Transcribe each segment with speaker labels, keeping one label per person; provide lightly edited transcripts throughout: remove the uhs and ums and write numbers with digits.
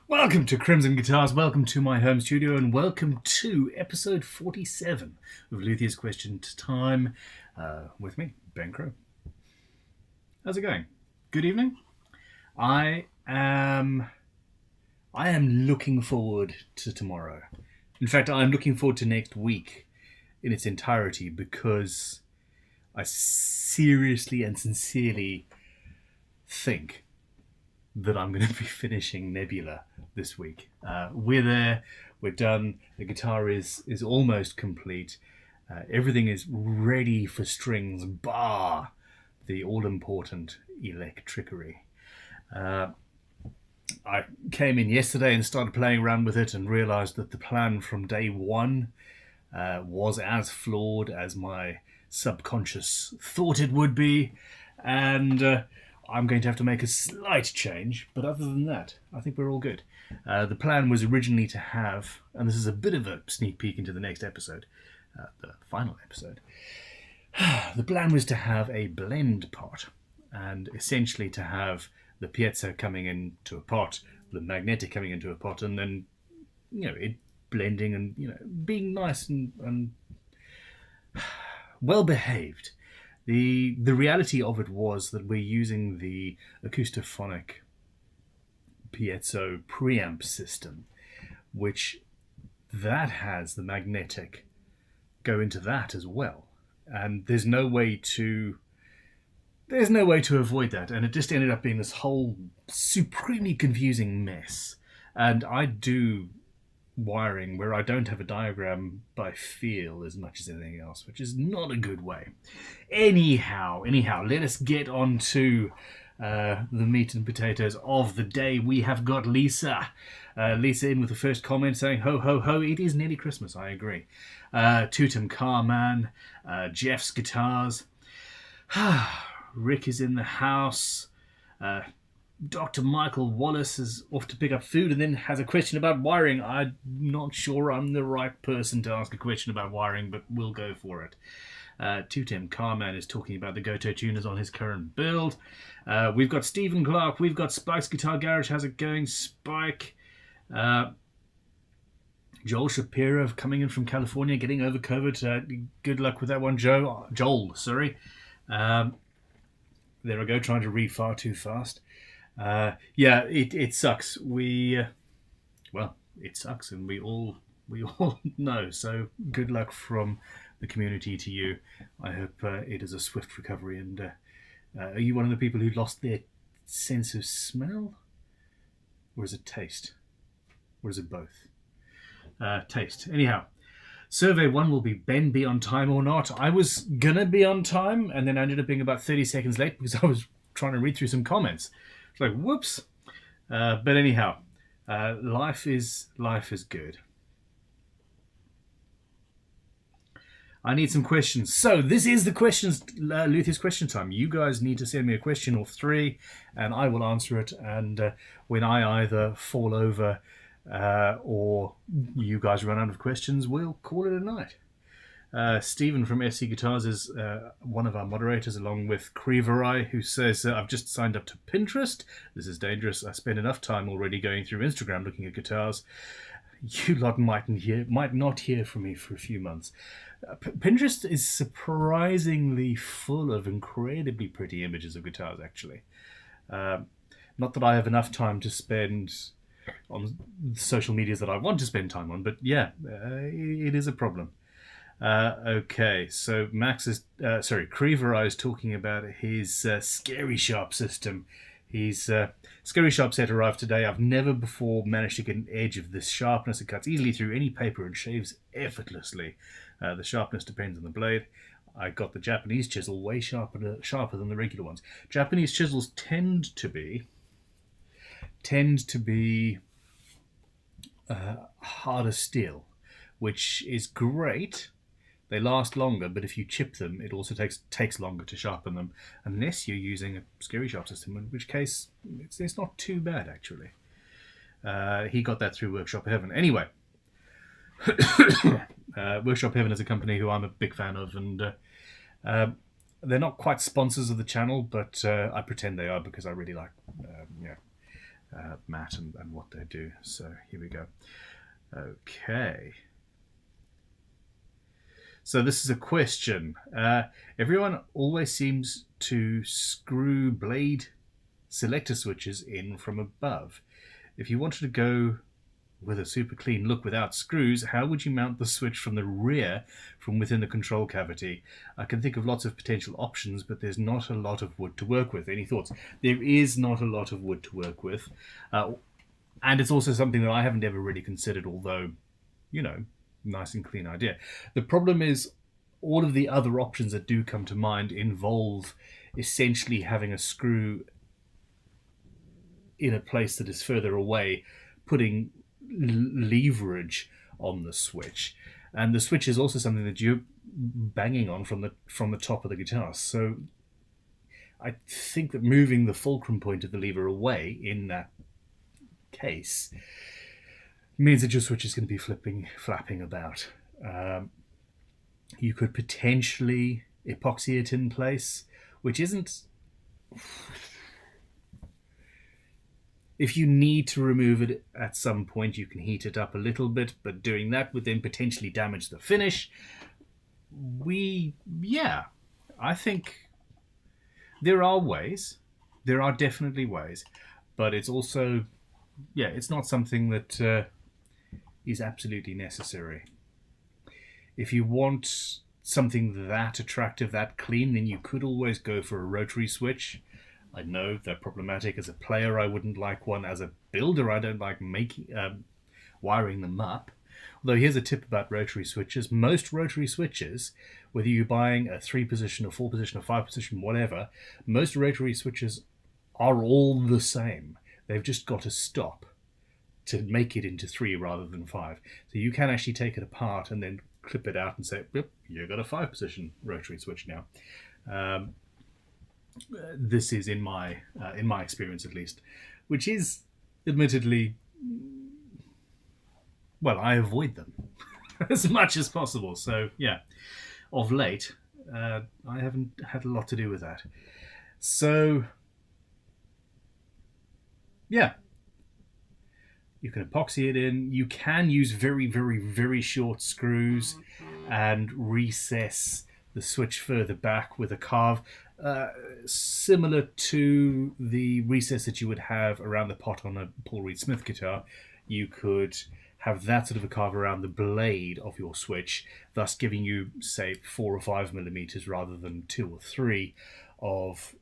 Speaker 1: Welcome to Crimson Guitars, welcome to my home studio, and welcome to episode 47 of Luthiers Question Time with me, Ben Crowe. How's it going? Good evening? I am looking forward to tomorrow. In fact, I'm looking forward to next week in its entirety because I seriously and sincerely think that I'm going to be finishing Nebula this week. We're there, we're done, the guitar is almost complete, everything is ready for strings, bar the all-important electricery. I came in yesterday and started playing around with it and realised that the plan from day one was as flawed as my subconscious thought it would be, and I'm going to have to make a slight change, but other than that, I think we're all good. The plan was originally to have, and this is a bit of a sneak peek into the next episode, the final episode. The plan was to have a blend pot, and essentially to have the piezo coming into a pot, the magnetic coming into a pot, and then, it blending and, being nice and well behaved. The reality of it was that we're using the acoustophonic piezo preamp system, which that has the magnetic go into that as well, and there's no way to avoid that, and it just ended up being this whole supremely confusing mess. And I do wiring where I don't have a diagram by feel as much as anything else, which is not a good way. Anyhow, let us get on to the meat and potatoes of the day. We have got Lisa in with the first comment saying, ho ho ho, it is nearly Christmas. I agree. Tootum Carman, Jeff's Guitars, Rick is in the house, Dr. Michael Wallace is off to pick up food and then has a question about wiring. I'm not sure I'm the right person to ask a question about wiring, but we'll go for it. Tootem Carman is talking about the Goto tuners on his current build. We've got Stephen Clark. We've got Spike's Guitar Garage. How's it going, Spike? Joel Shapiro coming in from California, getting over COVID. Good luck with that one, Joel, sorry. There I go, trying to read far too fast. It sucks. It sucks, and we all know. So good luck from the community to you. I hope it is a swift recovery. And are you one of the people who lost their sense of smell, or is it taste, or is it both? Taste. Anyhow, survey 1 will be Ben be on time or not. I was gonna be on time, and then I ended up being about 30 seconds late because I was trying to read through some comments. It's like, whoops. But anyhow, life is good. I need some questions. So this is the questions, Luthiers question time. You guys need to send me a question or 3, and I will answer it. And when I either fall over or you guys run out of questions, we'll call it a night. Stephen from SC Guitars is one of our moderators, along with Creverai, who says, I've just signed up to Pinterest. This is dangerous. I spend enough time already going through Instagram looking at guitars. You lot might not hear from me for a few months. Pinterest is surprisingly full of incredibly pretty images of guitars, actually. Not that I have enough time to spend on social medias that I want to spend time on, but yeah, it is a problem. Okay, so Creverai is talking about his Scary Sharp system. His Scary Sharp set arrived today. I've never before managed to get an edge of this sharpness. It cuts easily through any paper and shaves effortlessly. The sharpness depends on the blade. I got the Japanese chisel way sharper than the regular ones. Japanese chisels tend to be harder steel, which is great. They last longer, but if you chip them, it also takes longer to sharpen them, unless you're using a Scary Sharp system, in which case it's not too bad, actually. He got that through Workshop Heaven. Anyway, Workshop Heaven is a company who I'm a big fan of, and they're not quite sponsors of the channel, but I pretend they are because I really like mat and what they do. So here we go. Okay. So this is a question. Everyone always seems to screw blade selector switches in from above. If you wanted to go with a super clean look without screws, how would you mount the switch from the rear from within the control cavity? I can think of lots of potential options, but there's not a lot of wood to work with. Any thoughts? There is not a lot of wood to work with. And it's also something that I haven't ever really considered, although, nice and clean idea. The problem is all of the other options that do come to mind involve essentially having a screw in a place that is further away, putting leverage on the switch, and the switch is also something that you're banging on from the top of the guitar. So I think that moving the fulcrum point of the lever away in that case means that your switch is going to be flapping about. You could potentially epoxy it in place, which isn't... If you need to remove it at some point, you can heat it up a little bit, but doing that would then potentially damage the finish. I think there are ways. There are definitely ways, but it's also, it's not something that is absolutely necessary. If you want something that attractive, that clean, then you could always go for a rotary switch. I know they're problematic. As a player, I wouldn't like one. As a builder, I don't like wiring them up. Although here's a tip about rotary switches. Most rotary switches, whether you're buying a 3-position, a 4-position, a 5-position, whatever, most rotary switches are all the same. They've just got a stop to make it into 3 rather than 5. So you can actually take it apart and then clip it out and say, yep, you've got a 5-position rotary switch now. This is in my experience at least, which is admittedly, well, I avoid them as much as possible. So of late, I haven't had a lot to do with that. So you can epoxy it in. You can use very, very, very short screws and recess the switch further back with a carve. Similar to the recess that you would have around the pot on a Paul Reed Smith guitar, you could have that sort of a carve around the blade of your switch, thus giving you, say, 4 or 5 millimeters rather than 2 or 3 of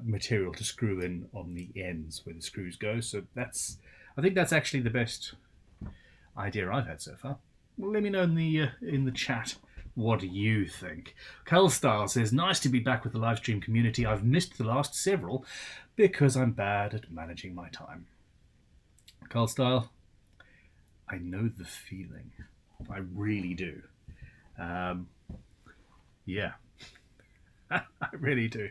Speaker 1: material to screw in on the ends where the screws go. So I think that's actually the best idea I've had so far. Well, let me know in the chat. What do you think? Carl Style says, nice to be back with the live stream community. I've missed the last several because I'm bad at managing my time. Carl Style, I know the feeling. I really do. I really do.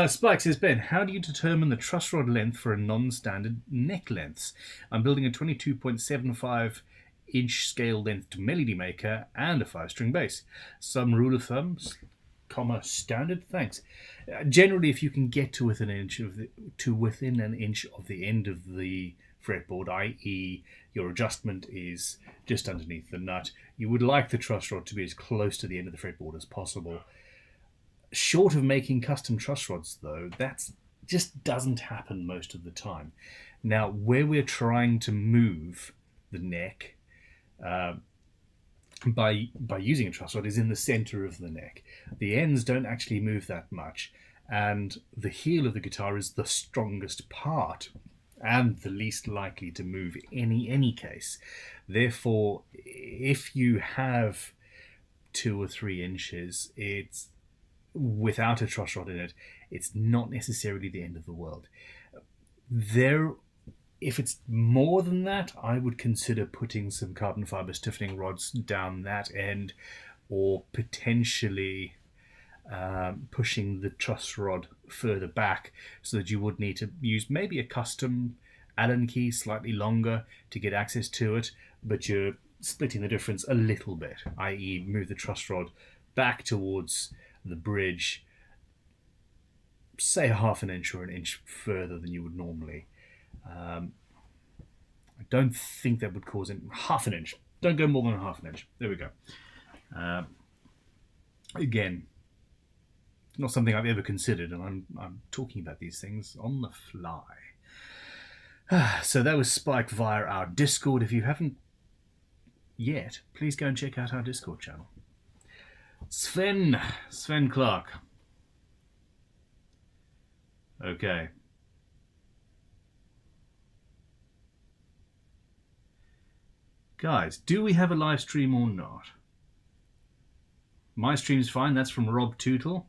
Speaker 1: Spike says, Ben, how do you determine the truss rod length for a non-standard neck lengths? I'm building a 22.75 inch scale length melody maker and a 5-string bass. Some rule of thumbs, standard. Thanks. Generally, if you can get to within an inch of the end of the fretboard, i.e., your adjustment is just underneath the nut, you would like the truss rod to be as close to the end of the fretboard as possible. Short of making custom truss rods, though, that just doesn't happen most of the time. Now, where we're trying to move the neck by using a truss rod is in the center of the neck. The ends don't actually move that much, and the heel of the guitar is the strongest part and the least likely to move in any case. Therefore, if you have 2 or 3 inches, it's without a truss rod in it, it's not necessarily the end of the world. If it's more than that, I would consider putting some carbon fiber stiffening rods down that end, or potentially pushing the truss rod further back so that you would need to use maybe a custom Allen key slightly longer to get access to it, but you're splitting the difference a little bit, i.e. move the truss rod back towards the bridge, say 1/2 inch or an inch further than you would normally. I don't think that would cause it. Half an inch. Don't go more than half an inch. There we go. Again, not something I've ever considered, and I'm talking about these things on the fly. So that was Spike via our Discord. If you haven't yet, please go and check out our Discord channel. Sven Clark. Okay. Guys, do we have a live stream or not? My stream's fine. That's from Rob Tootle.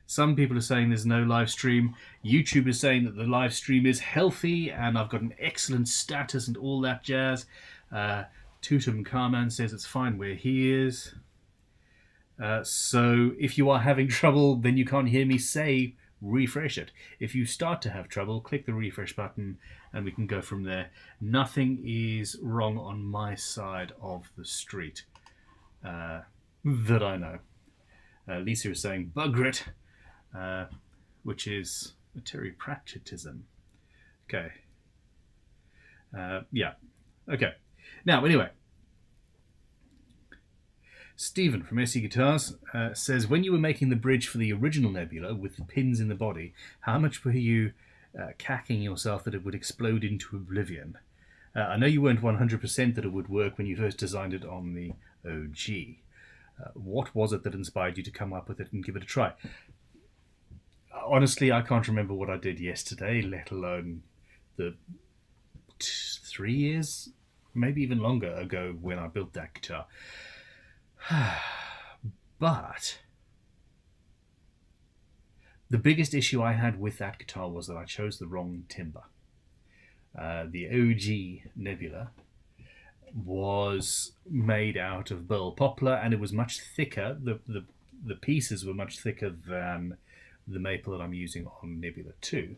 Speaker 1: Some people are saying there's no live stream. YouTube is saying that the live stream is healthy and I've got an excellent status and all that jazz. Tutum Carman says it's fine where he is. So if you are having trouble, then you can't hear me say refresh it. If you start to have trouble, click the refresh button and we can go from there. Nothing is wrong on my side of the street that I know. Lisa is saying bugrit, which is a Terry Pratchettism. Okay. Yeah. Okay. Now, anyway. Stephen from SE Guitars says, when you were making the bridge for the original Nebula with the pins in the body, how much were you cacking yourself that it would explode into oblivion? I know you weren't 100% that it would work when you first designed it on the OG. What was it that inspired you to come up with it and give it a try? Honestly, I can't remember what I did yesterday, let alone the 3 years, maybe even longer ago when I built that guitar. But the biggest issue I had with that guitar was that I chose the wrong timber. The OG Nebula was made out of burl poplar and it was much thicker. The pieces were much thicker than the maple that I'm using on Nebula 2.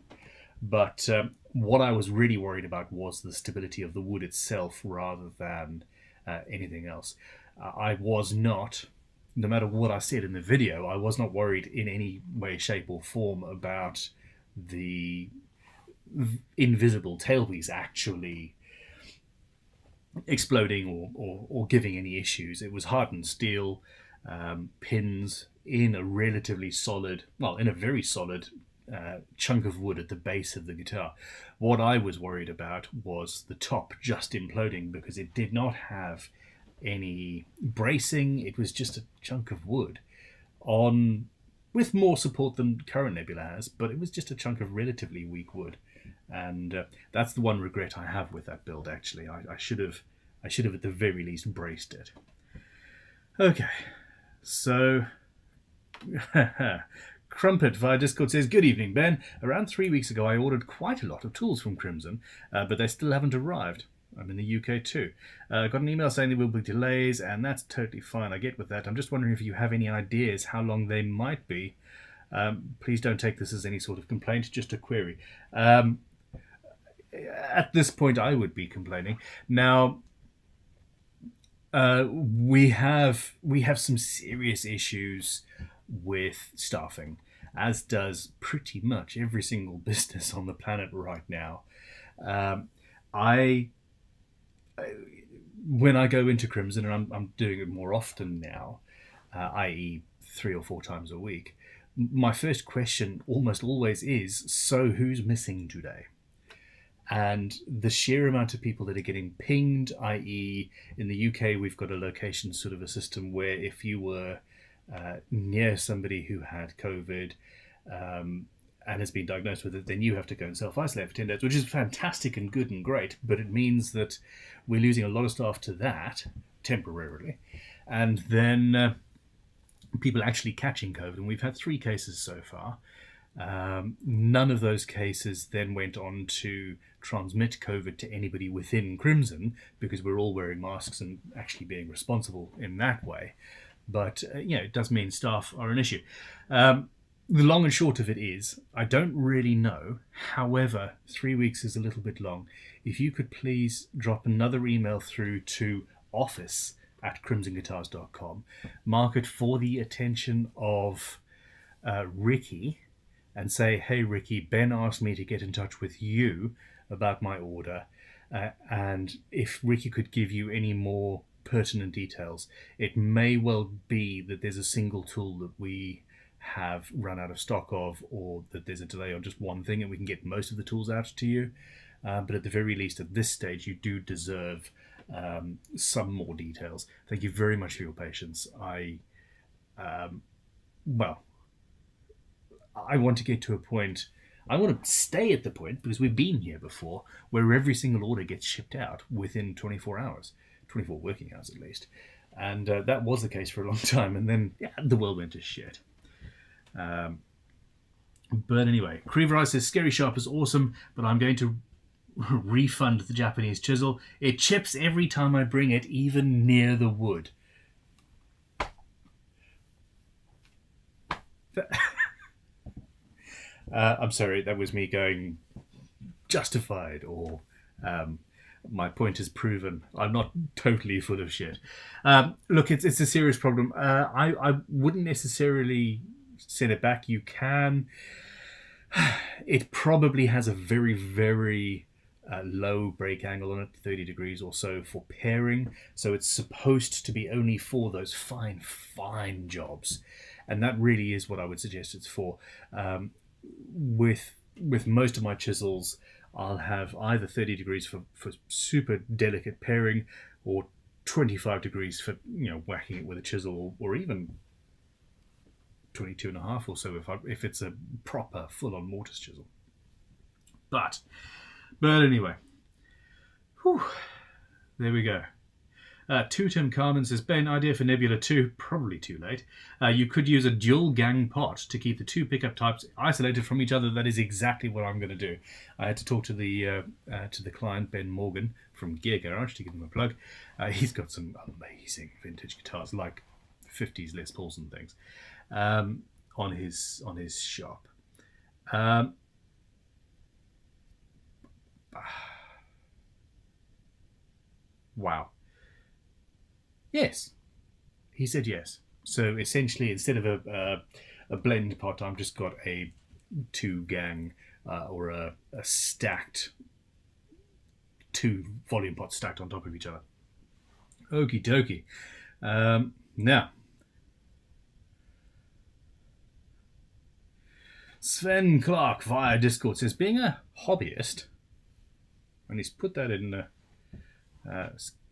Speaker 1: But what I was really worried about was the stability of the wood itself rather than anything else. I was not, no matter what I said in the video, I was not worried in any way, shape or form about the invisible tailpiece actually exploding or giving any issues. It was hardened steel, pins in a relatively solid, well, in a very solid chunk of wood at the base of the guitar. What I was worried about was the top just imploding because it did not have any bracing. It was just a chunk of wood on with more support than current Nebula has, but it was just a chunk of relatively weak wood. And that's the one regret I have with that build, actually. I should have at the very least braced it. Okay, so Crumpet via Discord says, good evening, Ben. Around 3 weeks ago I ordered quite a lot of tools from Crimson, but they still haven't arrived. I'm in the UK too. Got an email saying there will be delays, and that's totally fine. I get with that. I'm just wondering if you have any ideas how long they might be. Please don't take this as any sort of complaint, just a query. At this point, I would be complaining. Now, we have some serious issues with staffing, as does pretty much every single business on the planet right now. When I go into Crimson, and I'm doing it more often now, i.e. 3 or 4 times a week, my first question almost always is, so who's missing today? And the sheer amount of people that are getting pinged, i.e. in the UK, we've got a location sort of a system where if you were near somebody who had COVID and has been diagnosed with it, then you have to go and self-isolate for 10 days, which is fantastic and good and great, but it means that we're losing a lot of staff to that temporarily. And then people actually catching COVID, and we've had 3 cases so far. None of those cases then went on to transmit COVID to anybody within Crimson because we're all wearing masks and actually being responsible in that way. But, it does mean staff are an issue. The long and short of it is, I don't really know. However, 3 weeks is a little bit long. If you could please drop another email through to office@crimsonguitars.com, mark it for the attention of Ricky, and say, hey, Ricky, Ben asked me to get in touch with you about my order. And if Ricky could give you any more pertinent details, it may well be that there's a single tool that we have run out of stock of, or that there's a delay on just one thing and we can get most of the tools out to you. But at the very least, at this stage, you do deserve some more details. Thank you very much for your patience. Well, I want to get to a point, I want to stay at the point, because we've been here before, where every single order gets shipped out within 24 hours, 24 working hours at least. And that was the case for a long time, and then the world went to shit. But anyway, Creever says, Scary Sharp is awesome, but I'm going to refund the Japanese chisel. It chips every time I bring it, even near the wood. I'm sorry, that was me going justified, or my point is proven. I'm not totally full of shit. Look, it's a serious problem. I wouldn't necessarily send it back. You can. It probably has a very, very low break angle on it, 30 degrees or so for pairing. So it's supposed to be only for those fine, fine jobs. And that really is what I would suggest it's for. With most of my chisels, I'll have either 30 degrees for super delicate pairing, or 25 degrees for whacking it with a chisel, or even 22.5 or so if it's a proper full-on mortise chisel. But anyway, whew, there we go. Tutum Carmen says, Ben, idea for Nebula 2, probably too late. You could use a dual gang pot to keep the two pickup types isolated from each other. That is exactly what I'm going to do. I had to talk to the client, Ben Morgan, from Gear Garage, to give him a plug. He's got some amazing vintage guitars, like 50s Les Pauls and things, on his shop. Wow. Yes, he said yes. So essentially, instead of a blend pot, I've just got a two gang or a stacked two volume pots stacked on top of each other. Okie dokie. Now, Sven Clark via Discord says, being a hobbyist, and he's put that in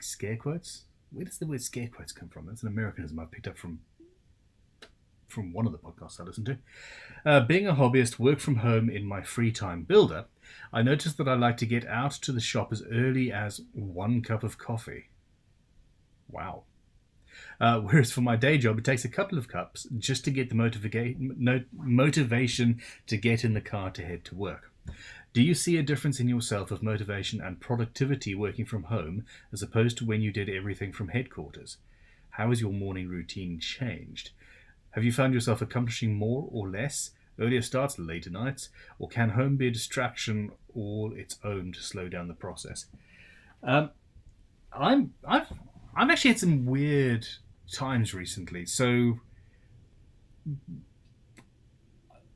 Speaker 1: scare quotes. Where does the word scare quotes come from? That's an Americanism I picked up from one of the podcasts I listen to. Being a hobbyist, work from home in my free time builder, I noticed that I like to get out to the shop as early as 1 cup of coffee. Wow. Whereas for my day job, it takes a couple of cups just to get the motivation to get in the car to head to work. Do you see a difference in yourself of motivation and productivity working from home as opposed to when you did everything from headquarters? How has your morning routine changed? Have you found yourself accomplishing more or less, earlier starts, later nights, or can home be a distraction all its own to slow down the process? I've actually had some weird times recently. So,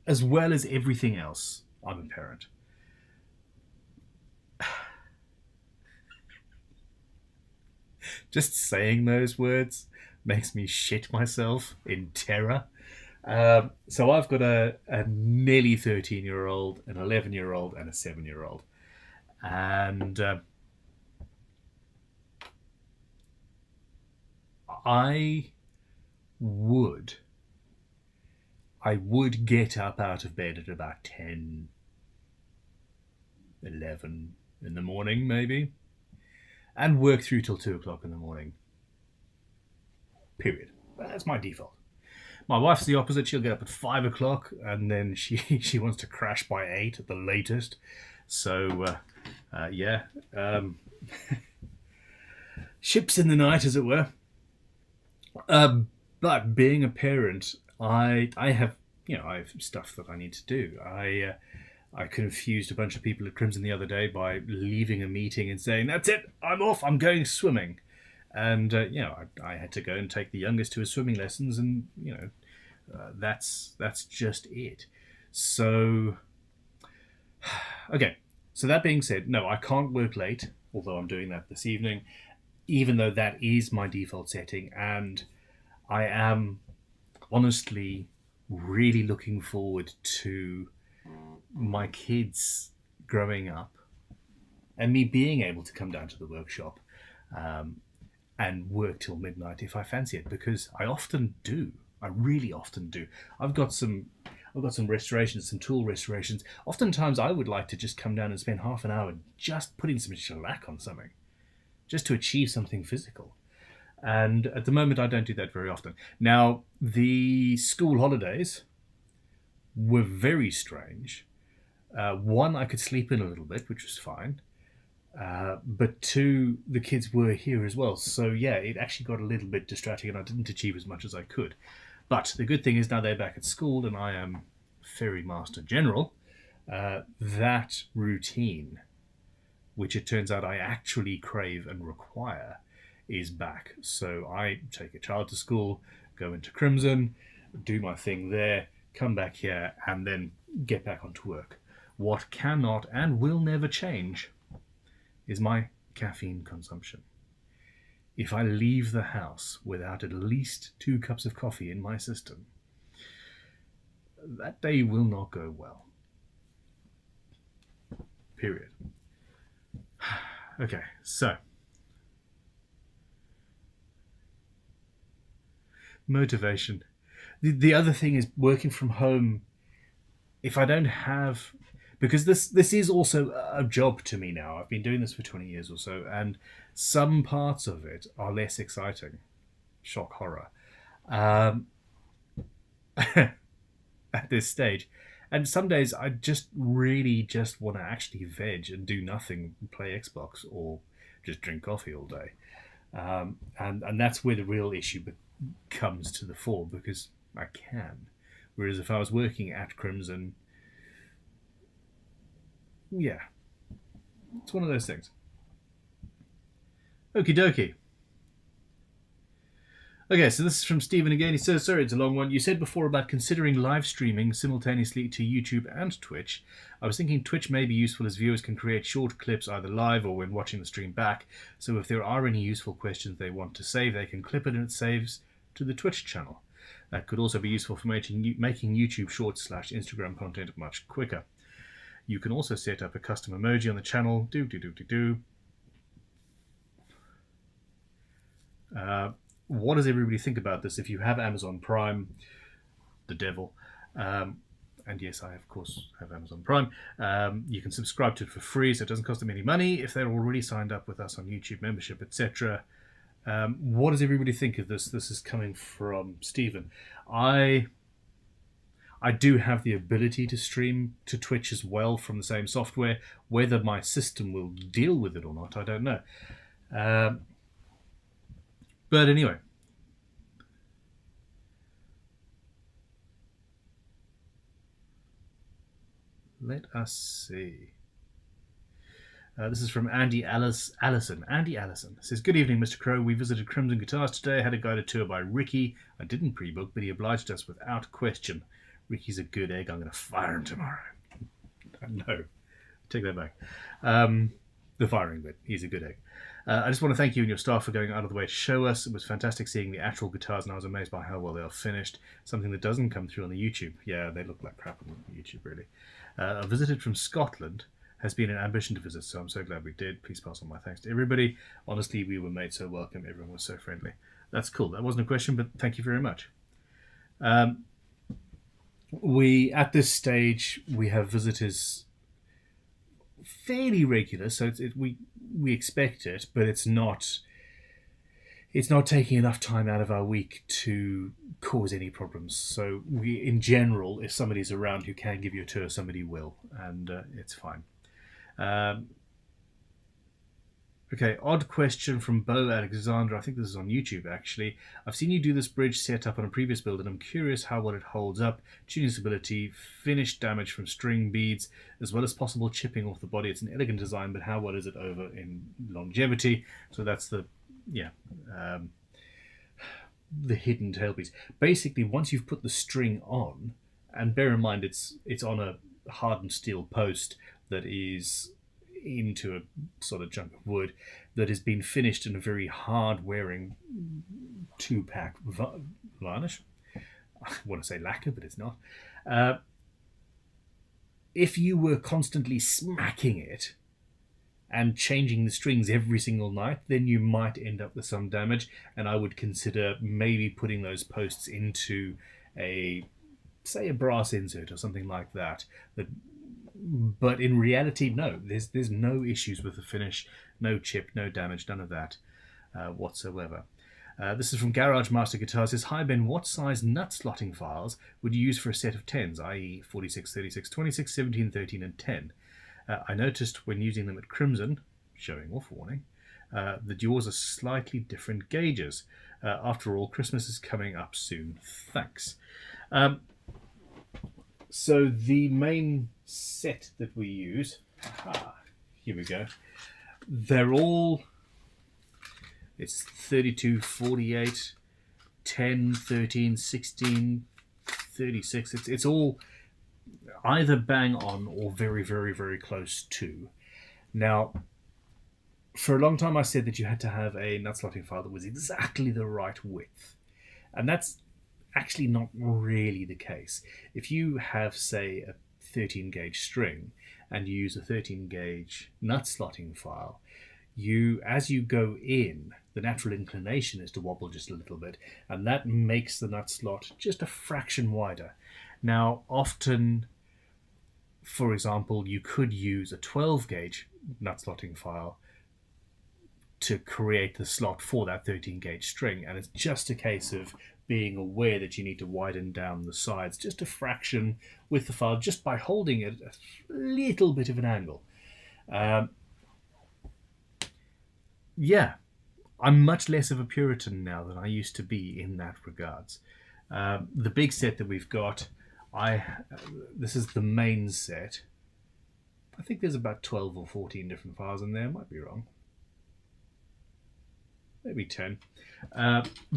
Speaker 1: as well as everything else, I'm a parent. Just saying those words makes me shit myself in terror. So I've got a nearly 13-year-old, an 11-year-old, and a 7-year-old. And I would get up out of bed at about 10, 11 in the morning, maybe, and work through till 2 o'clock in the morning. Period. That's my default. My wife's the opposite. She'll get up at 5 o'clock, and then she wants to crash by 8 at the latest. So, ships in the night, as it were. But being a parent, I have stuff that I need to do. I confused a bunch of people at Crimson the other day by leaving a meeting and saying, "That's it, I'm off, I'm going swimming." And I had to go and take the youngest to his swimming lessons, and that's just it. So, okay. So that being said, no, I can't work late, although I'm doing that this evening, even though that is my default setting. And I am honestly really looking forward to my kids growing up and me being able to come down to the workshop and work till midnight if I fancy it, because I often do. I really often do. I've got some restorations, some tool restorations. Oftentimes I would like to just come down and spend half an hour just putting some shellac on something, just to achieve something physical. And at the moment I don't do that very often. Now, the school holidays were very strange. One, I could sleep in a little bit, which was fine. But two, the kids were here as well. So yeah, it actually got a little bit distracting and I didn't achieve as much as I could. But the good thing is now they're back at school and I am Ferry Master General. That routine, which it turns out I actually crave and require, is back. So I take a child to school, go into Crimson, do my thing there, come back here, and then get back onto work. What cannot and will never change is my caffeine consumption. If I leave the house without at least 2 cups of coffee in my system, that day will not go well. Period. Okay, so motivation. The other thing is working from home. If I don't have, because this is also a job to me now. I've been doing this for 20 years or so, and some parts of it are less exciting. Shock horror. At this stage. And some days I just really just want to actually veg and do nothing, play Xbox or just drink coffee all day. And that's where the real issue comes to the fore, because I can. Whereas if I was working at Crimson, yeah, it's one of those things. Okie dokie. Okay, so this is from Stephen again. He says, sorry, it's a long one. You said before about considering live streaming simultaneously to YouTube and Twitch. I was thinking Twitch may be useful as viewers can create short clips either live or when watching the stream back. So if there are any useful questions they want to save, they can clip it and it saves to the Twitch channel. That could also be useful for making YouTube Shorts / Instagram content much quicker. You can also set up a custom emoji on the channel. What does everybody think about this? If you have Amazon Prime, the devil, and yes, I of course have Amazon Prime, you can subscribe to it for free, so it doesn't cost them any money if they're already signed up with us on YouTube membership, etc. What does everybody think of this? This is coming from Stephen. I do have the ability to stream to Twitch as well from the same software. Whether my system will deal with it or not, I don't know. But anyway. Let us see. This is from Andy Allison. Andy Allison says, good evening, Mr. Crowe. We visited Crimson Guitars today. I had a guided tour by Ricky. I didn't pre-book, but he obliged us without question. Ricky's a good egg. I'm going to fire him tomorrow. No, take that back. The firing bit. He's a good egg. I just want to thank you and your staff for going out of the way to show us. It was fantastic seeing the actual guitars, and I was amazed by how well they are finished. Something that doesn't come through on the YouTube. Yeah, they look like crap on YouTube, really. I visited from Scotland. Has been an ambition to visit, so I'm so glad we did. Please pass on my thanks to everybody. Honestly, we were made so welcome. Everyone was so friendly. That's cool. That wasn't a question, but thank you very much. At this stage, we have visitors fairly regular, so we expect it, but it's not taking enough time out of our week to cause any problems. So we, in general, if somebody's around who can give you a tour, somebody will, and it's fine. Okay, odd question from Bo Alexander. I think this is on YouTube, actually. I've seen you do this bridge set up on a previous build, and I'm curious how well it holds up. Tuning stability, finish damage from string beads, as well as possible chipping off the body. It's an elegant design, but how well is it over in longevity? So that's the hidden tailpiece. Basically, once you've put the string on and bear in mind it's on a hardened steel post that is into a sort of chunk of wood that has been finished in a very hard wearing 2-pack varnish. I want to say lacquer, but it's not. If you were constantly smacking it and changing the strings every single night, then you might end up with some damage, and I would consider maybe putting those posts into a brass insert or something like that. But in reality, no, there's no issues with the finish, no chip, no damage, none of that whatsoever. This is from Garage Master Guitar. It says, hi Ben, what size nut slotting files would you use for a set of 10s, i.e. 46, 36, 26, 17, 13 and 10? I noticed when using them at Crimson, showing off warning, that yours are slightly different gauges. After all, Christmas is coming up soon. Thanks. So the main set that we use, here we go, they're all, it's 32, 48, 10, 13, 16, 36. It's all either bang on or very, very, very close to. Now, for a long time I said that you had to have a nut slotting file that was exactly the right width. And that's actually not really the case. If you have, say, a 13 gauge string and you use a 13 gauge nut slotting file, as you go in, the natural inclination is to wobble just a little bit, and that makes the nut slot just a fraction wider. Now, often, for example, you could use a 12 gauge nut slotting file to create the slot for that 13 gauge string, and it's just a case of being aware that you need to widen down the sides just a fraction with the file, just by holding it a little bit of an angle. Yeah, I'm much less of a Puritan now than I used to be in that regards. The big set that we've got, this is the main set. I think there's about 12 or 14 different files in there. Might be wrong. Maybe 10.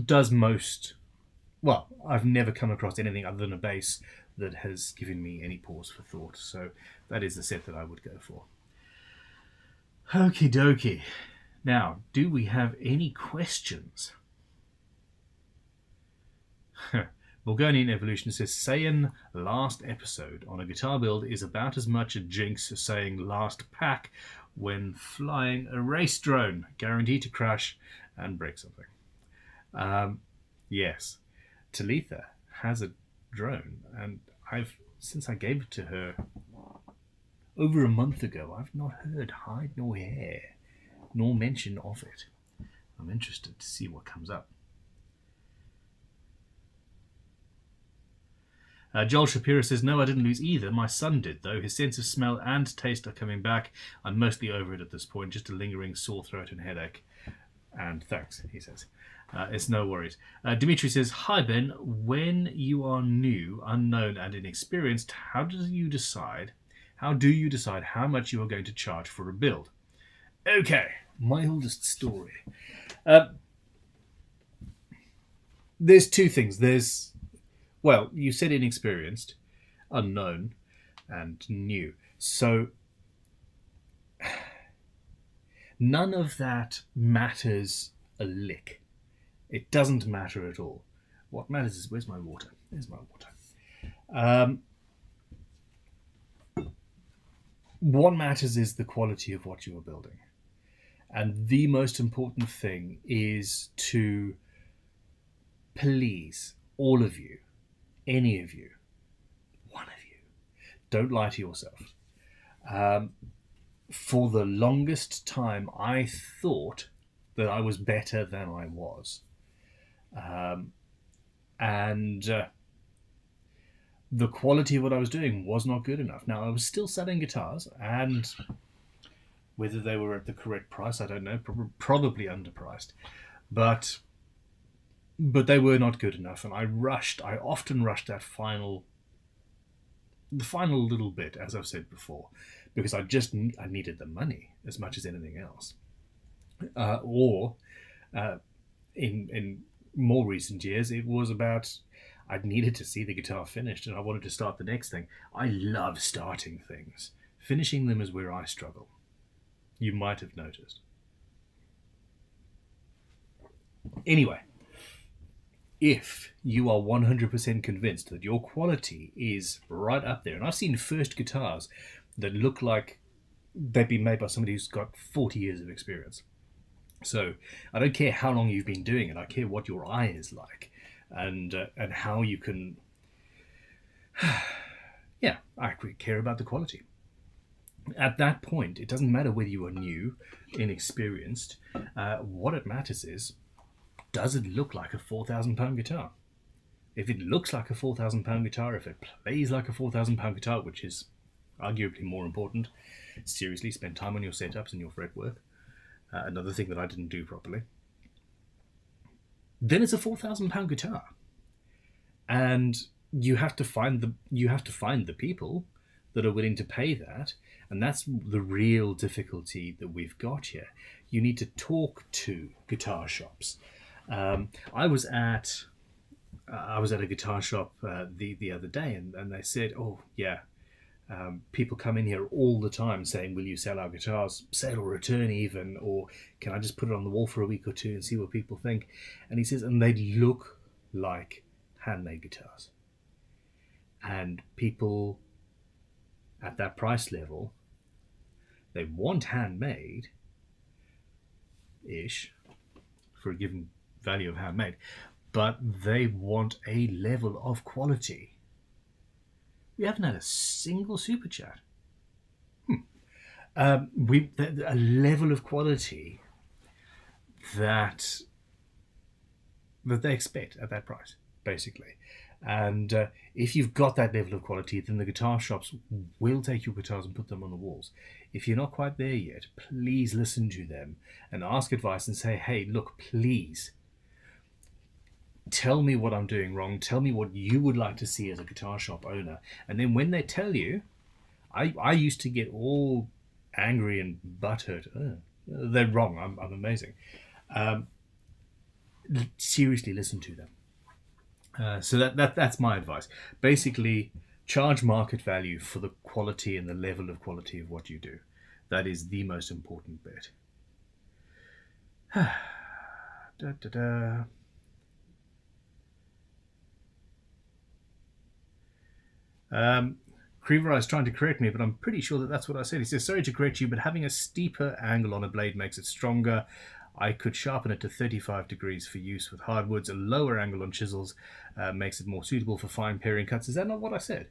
Speaker 1: Does most... Well, I've never come across anything other than a bass that has given me any pause for thought. So that is the set that I would go for. Okie dokie. Now, do we have any questions? Bulgarian Evolution says, saying last episode on a guitar build is about as much a jinx as saying last pack when flying a race drone, guaranteed to crash and break something. Yes, Talitha has a drone, and since I gave it to her over a month ago, I've not heard hide nor hair, nor mention of it. I'm interested to see what comes up. Joel Shapiro says, no, I didn't lose either. My son did, though. His sense of smell and taste are coming back. I'm mostly over it at this point, just a lingering sore throat and headache. And thanks, he says. It's no worries. Dimitri says, hi, Ben. When you are new, unknown, and inexperienced, how do you decide how much you are going to charge for a build? Okay, my oldest story. There's two things. Well, you said inexperienced, unknown, and new. So none of that matters a lick. It doesn't matter at all. What matters is, where's my water? There's my water. What matters is the quality of what you are building. And the most important thing is to please all of you, any of you, one of you, don't lie to yourself. For the longest time, I thought that I was better than I was. The quality of what I was doing was not good enough. Now, I was still selling guitars, and whether they were at the correct price, I don't know, probably underpriced. But they were not good enough, and I often rushed that the final little bit, as I've said before, because I needed the money as much as anything else. In more recent years, it was about, I needed to see the guitar finished, and I wanted to start the next thing. I love starting things. Finishing them is where I struggle. You might have noticed. Anyway, if you are 100% convinced that your quality is right up there, and I've seen first guitars that look like they've been made by somebody who's got 40 years of experience. So I don't care how long you've been doing it. I care what your eye is like, and how you can. Yeah, I care about the quality. At that point, it doesn't matter whether you are new, inexperienced. What it matters is, does it look like a £4,000 guitar? If it looks like a £4,000 guitar, if it plays like a £4,000 guitar, which is arguably more important, seriously, spend time on your setups and your fretwork. Another thing that I didn't do properly. Then it's a £4,000 guitar, and you have to find the people that are willing to pay that, and that's the real difficulty that we've got here. You need to talk to guitar shops. I was at a guitar shop the other day, and they said, "Oh yeah, people come in here all the time saying, 'Will you sell our guitars, sale or return even, or can I just put it on the wall for a week or two and see what people think?'" And he says, and they look like handmade guitars, and people at that price level, they want handmade ish for a given value of handmade, but they want a level of quality. We haven't had a single super chat. A level of quality that they expect at that price, basically. And if you've got that level of quality, then the guitar shops will take your guitars and put them on the walls. If you're not quite there yet, please listen to them and ask advice and say, "Hey, look, please, tell me what I'm doing wrong. Tell me what you would like to see as a guitar shop owner." And then when they tell you, I used to get all angry and butthurt. They're wrong. I'm amazing. Seriously, listen to them. So that's my advice. Basically, charge market value for the quality and the level of quality of what you do. That is the most important bit. Creever is trying to correct me, but I'm pretty sure that's what I said. He says, "Sorry to correct you, but having a steeper angle on a blade makes it stronger. I could sharpen it to 35 degrees for use with hardwoods. A lower angle on chisels makes it more suitable for fine paring cuts." Is that not what I said?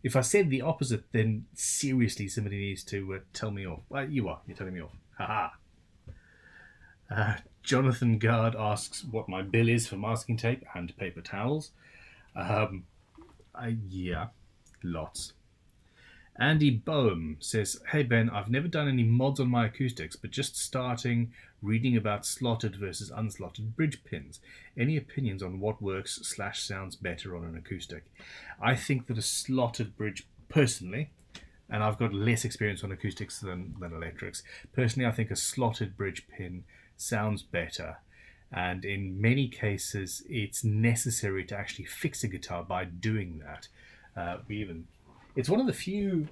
Speaker 1: If I said the opposite, then seriously somebody needs to tell me off. Well, you're telling me off. Haha. Jonathan Gard asks what my bill is for masking tape and paper towels. Yeah, lots. Andy Boehm says, "Hey Ben, I've never done any mods on my acoustics, but just starting reading about slotted versus unslotted bridge pins. Any opinions on what works / sounds better on an acoustic?" I think that a slotted bridge, personally, and I've got less experience on acoustics than electrics, personally I think a slotted bridge pin sounds better. And in many cases, it's necessary to actually fix a guitar by doing that. It's one of the few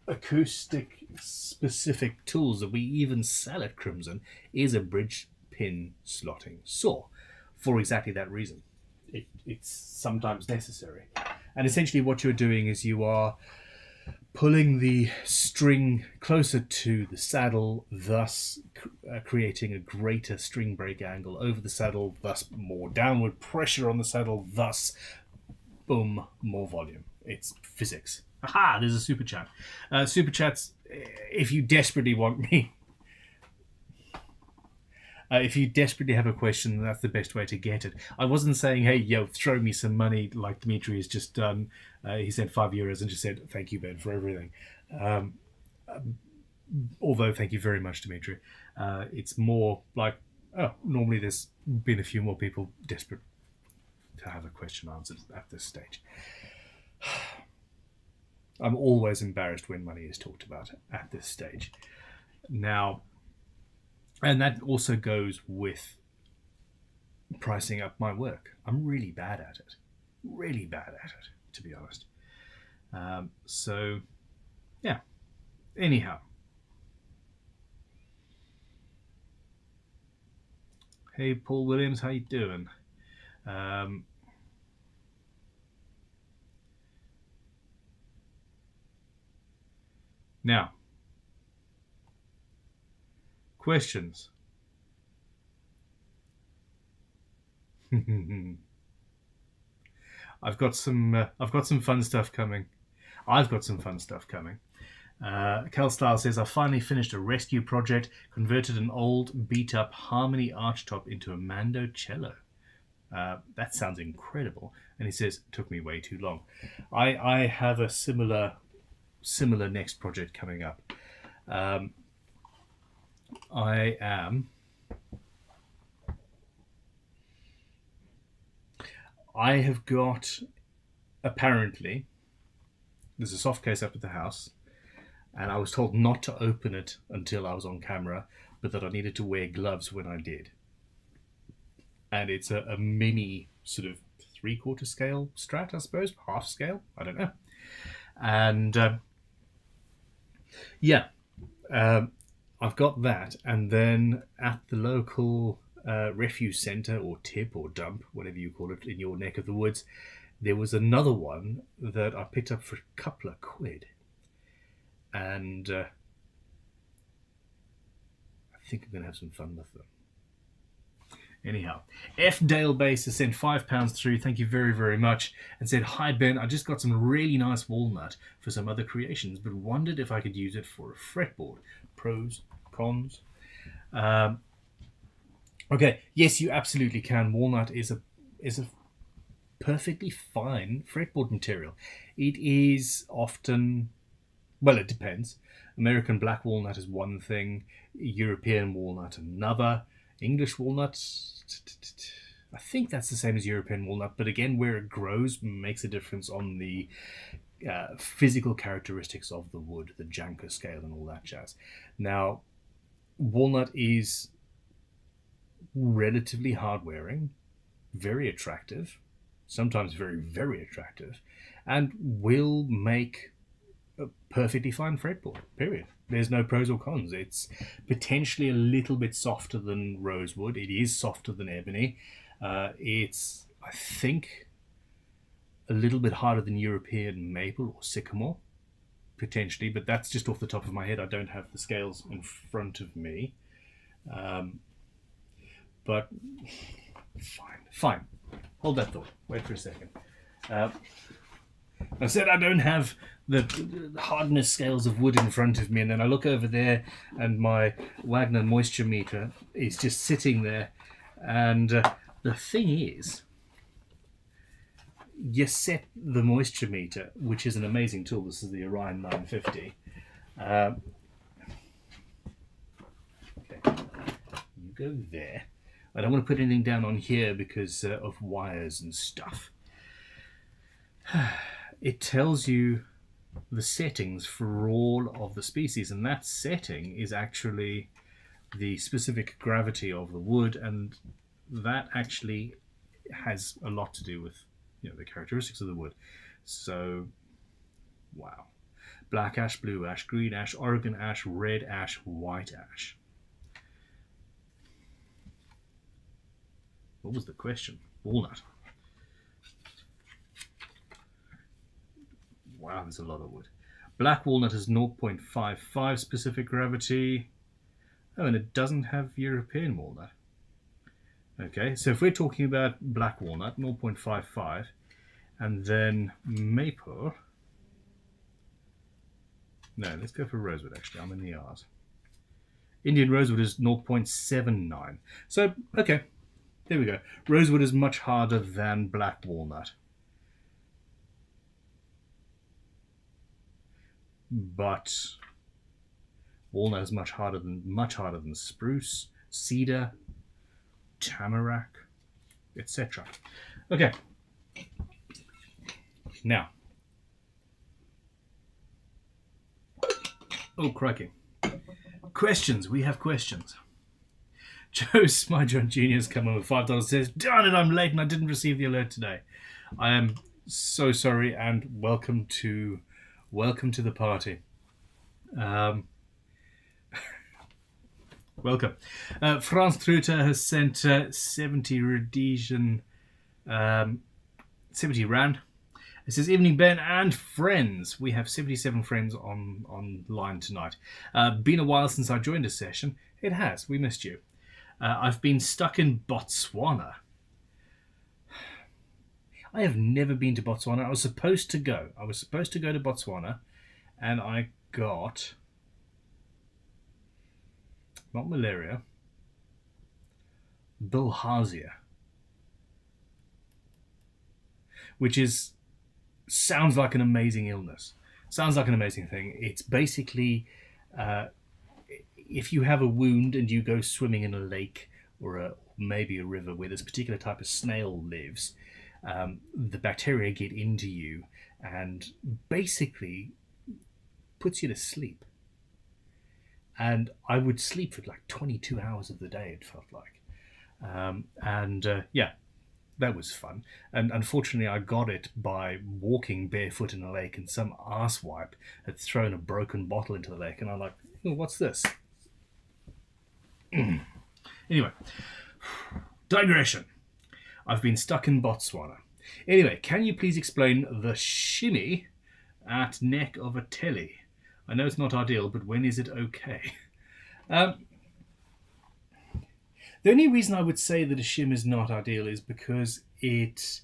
Speaker 1: acoustic specific tools that we even sell at Crimson is a bridge pin slotting saw, for exactly that reason. It's sometimes necessary. And essentially what you're doing is you are pulling the string closer to the saddle, thus creating a greater string break angle over the saddle, thus more downward pressure on the saddle, thus, boom, more volume. It's physics. Aha, there's a super chat. Super chats, if you desperately want me. If you desperately have a question, that's the best way to get it. I wasn't saying, "Hey, yo, throw me some money," like Dimitri has just done. He sent €5 and just said, "Thank you, Ben, for everything." Although, thank you very much, Dimitri. It's more like, normally there's been a few more people desperate to have a question answered at this stage. I'm always embarrassed when money is talked about at this stage. Now, and that also goes with pricing up my work. I'm really bad at it. Really bad at it, to be honest. So, yeah. Anyhow. Hey, Paul Williams, how you doing? Now, questions. I've got some fun stuff coming. Cal Style says, I finally finished a rescue project, converted an old, beat-up Harmony archtop into a Mando cello. That sounds incredible. And he says, it took me way too long. I have a similar next project coming up. I have got, apparently, there's a soft case up at the house, and I was told not to open it until I was on camera, but that I needed to wear gloves when I did. And it's a mini sort of 3/4 scale Strat, I suppose, half scale, I don't know. And I've got that, and then at the local refuse centre or tip or dump, whatever you call it, in your neck of the woods, there was another one that I picked up for a couple of quid. And I think I'm going to have some fun with them. Anyhow, F. Dale Base has sent £5 through. Thank you very, very much. And said, hi, Ben. I just got some really nice walnut for some other creations, but wondered if I could use it for a fretboard. Pros, cons. Okay, yes, you absolutely can. Walnut is a perfectly fine fretboard material. It is often, well, it depends. American black walnut is one thing, European walnut another. English walnut, I think that's the same as European walnut, but again, where it grows makes a difference on the physical characteristics of the wood, the Janka scale and all that jazz. Now, walnut is relatively hard-wearing, very attractive, sometimes very, very attractive, and will make a perfectly fine fretboard, period. There's no pros or cons. It's potentially a little bit softer than rosewood. It is softer than ebony. It's, I think, a little bit harder than European maple or sycamore, potentially, but that's just off the top of my head. I don't have the scales in front of me. But fine. Hold that thought. Wait for a second. I said I don't have the hardness scales of wood in front of me, and then I look over there and my Wagner moisture meter is just sitting there, and the thing is, you set the moisture meter, which is an amazing tool. This is the Orion 950. Okay, you go there. I don't want to put anything down on here because of wires and stuff. It tells you the settings for all of the species, and that setting is actually the specific gravity of the wood, and that actually has a lot to do with, you know, the characteristics of the wood. So, wow. Black ash, blue ash, green ash, Oregon ash, red ash, white ash. What was the question? Walnut. Wow, there's a lot of wood. Black walnut is 0.55 specific gravity. Oh, and it doesn't have European walnut. Okay, so if we're talking about black walnut, 0.55, and then maple. No, let's go for rosewood, actually. I'm in the R's. Indian rosewood is 0.79. So, okay, there we go. Rosewood is much harder than black walnut. But walnut is much harder than spruce, cedar, tamarack, etc. Okay. Now. Oh, crikey. Questions. We have questions. Joe Smyjohn Jr. has come in with $5. Says, darn it, I'm late and I didn't receive the alert today. I am so sorry, and welcome to the party. Welcome. Franz Truter has sent 70 Rhodesian, 70 Rand. It says, evening Ben and friends. We have 77 friends online tonight. Been a while since I joined a session. It has. We missed you. I've been stuck in Botswana. I have never been to Botswana. I was supposed to go. to Botswana, and I got not malaria, bilharzia, which sounds like an amazing illness. Sounds like an amazing thing. It's basically if you have a wound and you go swimming in a lake or maybe a river where this particular type of snail lives, the bacteria get into you and basically puts you to sleep. And I would sleep for like 22 hours of the day, it felt like. That was fun. And unfortunately, I got it by walking barefoot in a lake, and some asswipe had thrown a broken bottle into the lake. And I'm like, oh, what's this? Anyway, digression. I've been stuck in Botswana. Anyway, can you please explain the shimmy at neck of a telly? I know it's not ideal, but when is it okay? The only reason I would say that a shim is not ideal is because if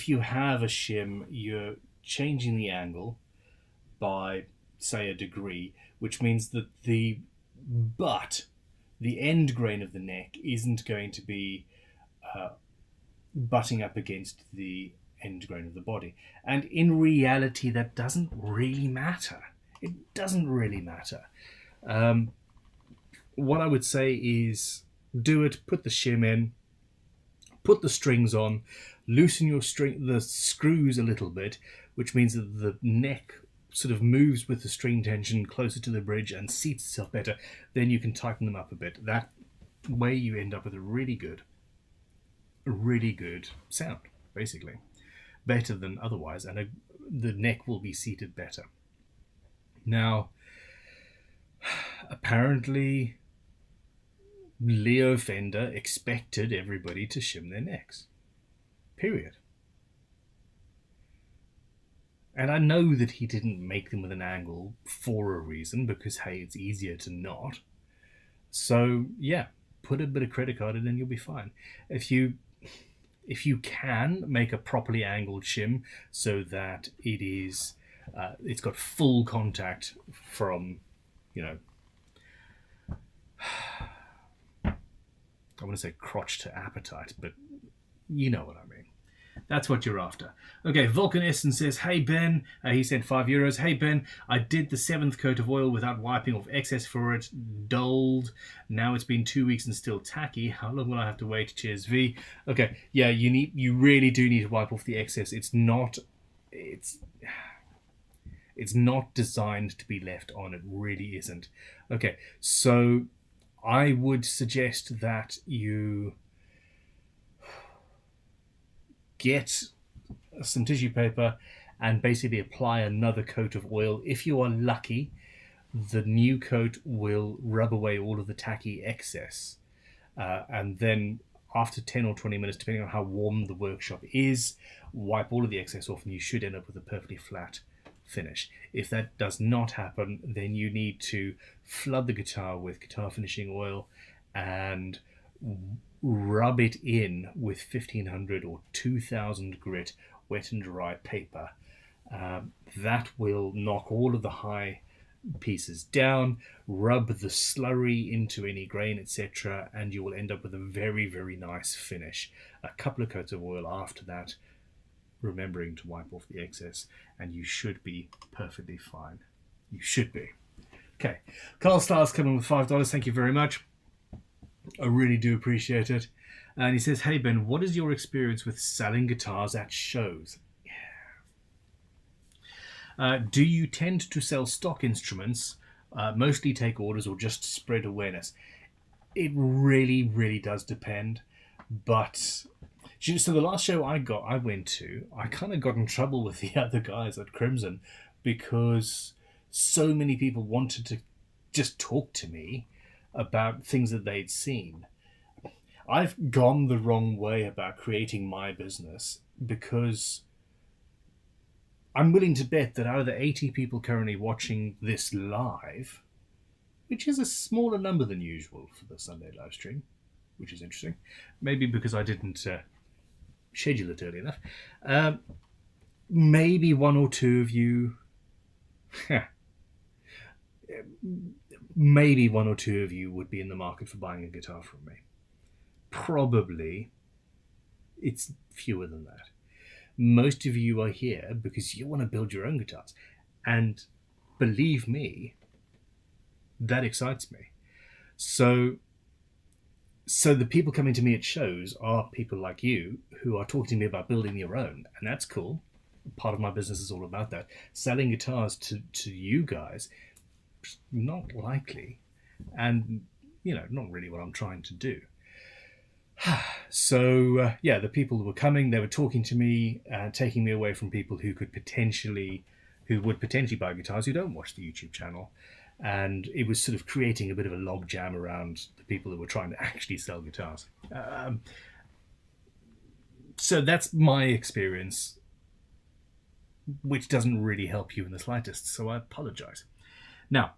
Speaker 1: you have a shim, you're changing the angle by, say, a degree, which means that the end grain of the neck isn't going to be butting up against the end grain of the body. And in reality, that doesn't really matter. It doesn't really matter. What I would say is do it, put the shim in, put the strings on, loosen the screws a little bit, which means that the neck sort of moves with the string tension closer to the bridge and seats itself better. Then you can tighten them up a bit. That way you end up with a really good sound, basically. Better than otherwise, and the neck will be seated better. Now, apparently, Leo Fender expected everybody to shim their necks. Period. And I know that he didn't make them with an angle for a reason, because, hey, it's easier to not. So, yeah, put a bit of credit card in and you'll be fine. If you can make a properly angled shim so that it's got full contact from, I want to say crotch to appetite, but you know what I mean. That's what you're after. Okay, Vulcan Essen says, hey Ben, he sent €5. Hey Ben, I did the 7th coat of oil without wiping off excess for it. Dulled. Now it's been 2 weeks and still tacky. How long will I have to wait? Cheers, V. Okay, yeah, you really do need to wipe off the excess. It's not designed to be left on. It really isn't. Okay, so I would suggest that you get some tissue paper and basically apply another coat of oil. If you are lucky, the new coat will rub away all of the tacky excess. And then after 10 or 20 minutes, depending on how warm the workshop is, wipe all of the excess off and you should end up with a perfectly flat finish. If that does not happen, then you need to flood the guitar with guitar finishing oil and rub it in with 1500 or 2000 grit wet and dry paper. That will knock all of the high pieces down, rub the slurry into any grain, etc., and you will end up with a very, very nice finish. A couple of coats of oil after that, remembering to wipe off the excess, and you should be perfectly fine. You should be. Okay, Carl Starr's coming with $5. Thank you very much. I really do appreciate it. And he says, hey Ben, what is your experience with selling guitars at shows? Do you tend to sell stock instruments, mostly take orders, or just spread awareness? It really, really does depend. But so the last show I went to, I kind of got in trouble with the other guys at Crimson because so many people wanted to just talk to me about things that they'd seen. I've gone the wrong way about creating my business because I'm willing to bet that out of the 80 people currently watching this live, which is a smaller number than usual for the Sunday live stream, which is interesting. Maybe because I didn't schedule it early enough. Maybe one or two of you... maybe one or two of you would be in the market for buying a guitar from me. Probably it's fewer than that. Most of you are here because you want to build your own guitars. And believe me, that excites me. So the people coming to me at shows are people like you who are talking to me about building your own. And that's cool. Part of my business is all about that. Selling guitars to you guys, not likely. And, not really what I'm trying to do. So, the people who were coming, they were talking to me, taking me away from people who would potentially buy guitars who don't watch the YouTube channel. And it was sort of creating a bit of a log jam around the people who were trying to actually sell guitars. So that's my experience, which doesn't really help you in the slightest, so I apologize. Now,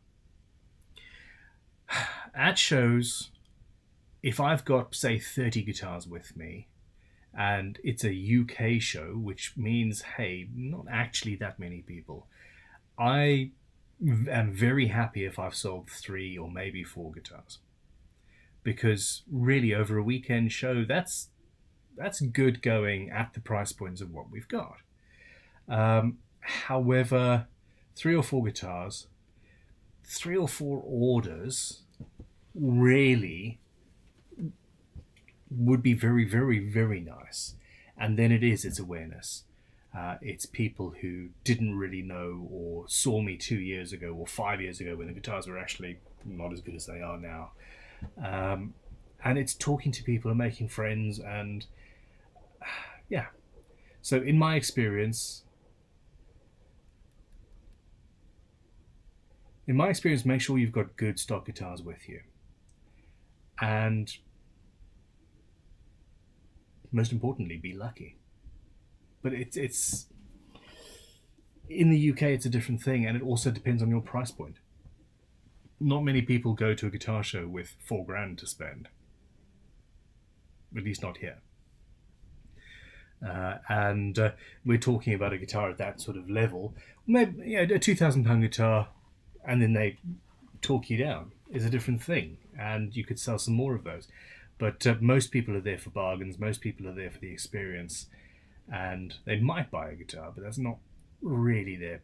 Speaker 1: at shows, if I've got, say, 30 guitars with me, and it's a UK show, which means, hey, not actually that many people, I am very happy if I've sold 3 or maybe 4 guitars. Because really, over a weekend show, that's good going at the price points of what we've got. However, 3 or 4 guitars, 3 or 4 orders really would be very, very, very nice. And then it's awareness. It's people who didn't really know or saw me 2 years ago or 5 years ago when the guitars were actually not as good as they are now. And it's talking to people and making friends and So in my experience, make sure you've got good stock guitars with you. And most importantly, be lucky. But it's in the UK, it's a different thing, and it also depends on your price point. Not many people go to a guitar show with $4,000 to spend. At least not here. And we're talking about a guitar at that sort of level. Maybe a £2,000 guitar, and then they talk you down is a different thing, and you could sell some more of those. But most people are there for bargains. Most people are there for the experience, and they might buy a guitar, but that's not really their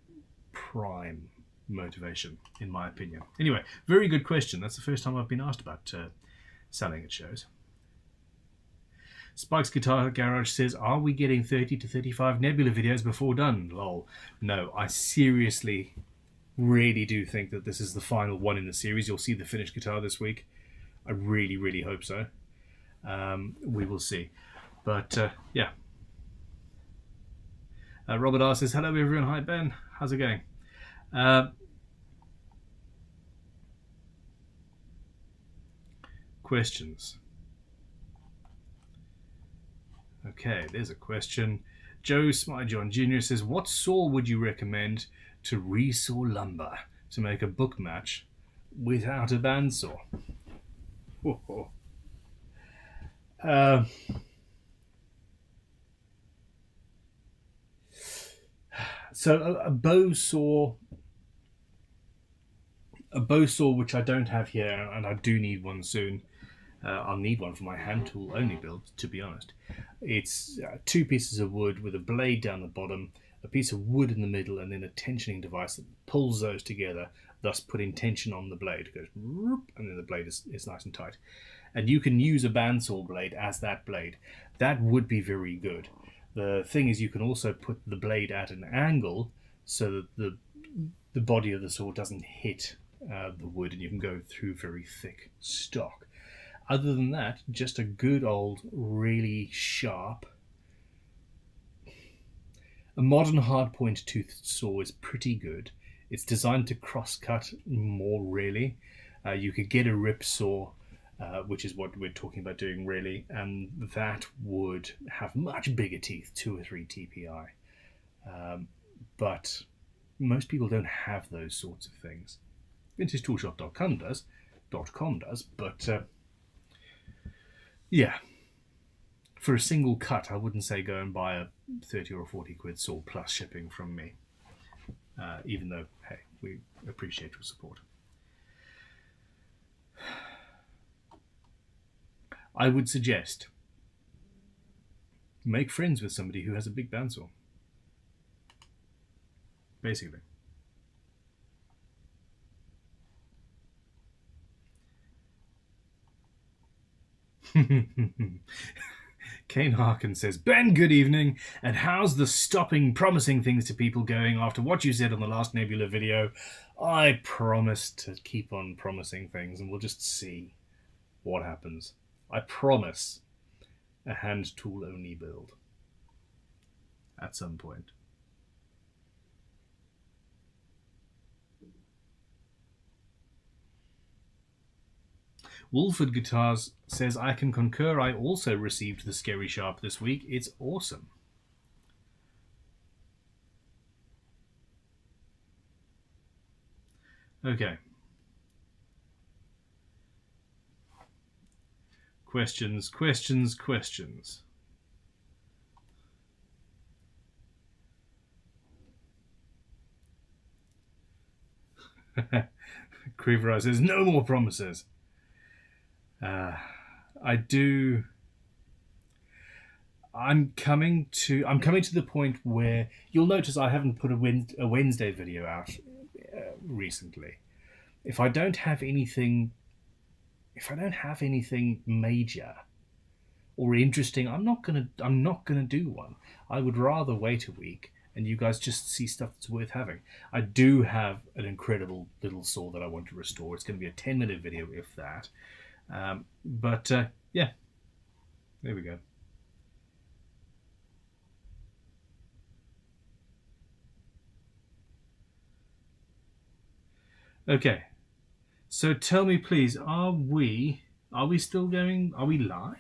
Speaker 1: prime motivation, in my opinion. Anyway, very good question. That's the first time I've been asked about selling at shows. Spike's Guitar Garage says, are we getting 30 to 35 Nebula videos before done? Lol. No, I seriously really do think that this is the final one in the series. You'll see the finished guitar this week. I really, really hope so. We will see. But, Robert R. says, hello everyone. Hi Ben. How's it going? Questions. Okay, there's a question. Joe Smiley John Jr. says, what saw would you recommend to resaw lumber to make a book match without a bandsaw? So a bow saw, which I don't have here, and I do need one soon. I'll need one for my hand tool only build, to be honest. It's 2 pieces of wood with a blade down the bottom, a piece of wood in the middle, and then a tensioning device that pulls those together, thus putting tension on the blade. It goes, and then the blade is nice and tight. And you can use a bandsaw blade as that blade. That would be very good. The thing is, you can also put the blade at an angle so that the body of the saw doesn't hit the wood, and you can go through very thick stock. Other than that, just a good old, really sharp. A modern hardpoint toothed saw is pretty good. It's designed to cross-cut more, really. You could get a rip saw, which is what we're talking about doing, really, and that would have much bigger teeth, 2 or 3 TPI. But most people don't have those sorts of things. VintageToolshop.com does, but yeah. For a single cut, I wouldn't say go and buy a 30 or 40 quid saw plus shipping from me. Even though, hey, we appreciate your support. I would suggest make friends with somebody who has a big bandsaw. Basically. Kane Harkin says, Ben, good evening, and how's the stopping promising things to people going after what you said on the last Nebula video? I promise to keep on promising things, and we'll just see what happens. I promise a hand tool only build at some point. Wolford Guitars says, I can concur. I also received the Scary Sharp this week. It's awesome. Okay. Questions. Creever says, no more promises. I'm coming to the point where you'll notice I haven't put a Wednesday video out recently. If I don't have anything major or interesting, I'm not gonna do one. I would rather wait a week and you guys just see stuff that's worth having. I do have an incredible little saw that I want to restore. It's going to be a 10-minute video, if that. Yeah, there we go. Okay, so tell me please, are we still going? Are we live?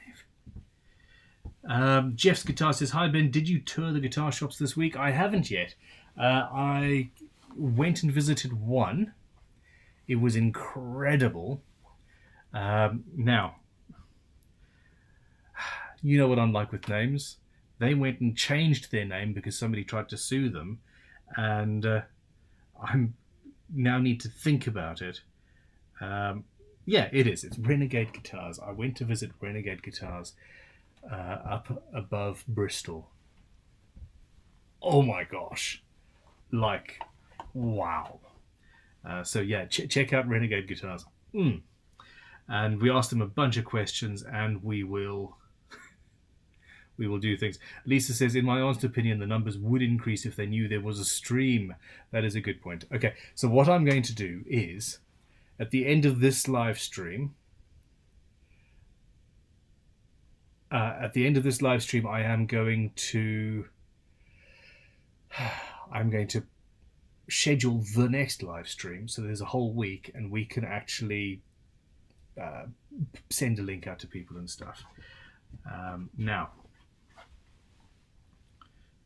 Speaker 1: Jeff's Guitar says, hi Ben, did you tour the guitar shops this week? I haven't yet. I went and visited one. It was incredible. Now, you know what I'm like with names. They went and changed their name because somebody tried to sue them, and I now need to think about it. Yeah, it is. It's Renegade Guitars. I went to visit Renegade Guitars up above Bristol. Oh my gosh. Like, wow. So yeah, check out Renegade Guitars. And we asked them a bunch of questions, and we will do things. Lisa says, in my honest opinion, the numbers would increase if they knew there was a stream. That is a good point. Okay, so what I'm going to do is, at the end of this live stream, I am going to schedule the next live stream, so there's a whole week, and we can actually send a link out to people and stuff. Now,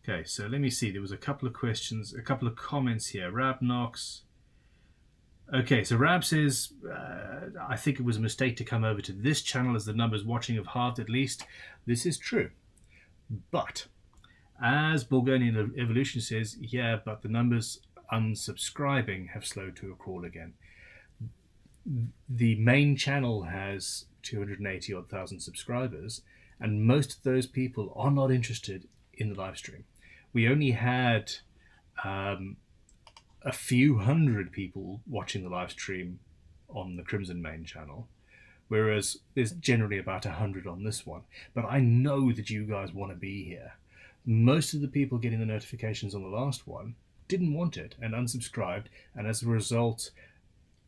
Speaker 1: okay, so let me see. There was a couple of questions, a couple of comments here. Rab Knox. Okay, so Rab says, I think it was a mistake to come over to this channel as the numbers watching have halved at least. This is true. But, as Bulgarian Evolution says, yeah, but the numbers unsubscribing have slowed to a crawl again. The main channel has 280 odd thousand subscribers, and most of those people are not interested in the live stream. We only had a few hundred people watching the live stream on the Crimson main channel, whereas there's generally about 100 on this one. But I know that you guys want to be here. Most of the people getting the notifications on the last one didn't want it and unsubscribed, and as a result,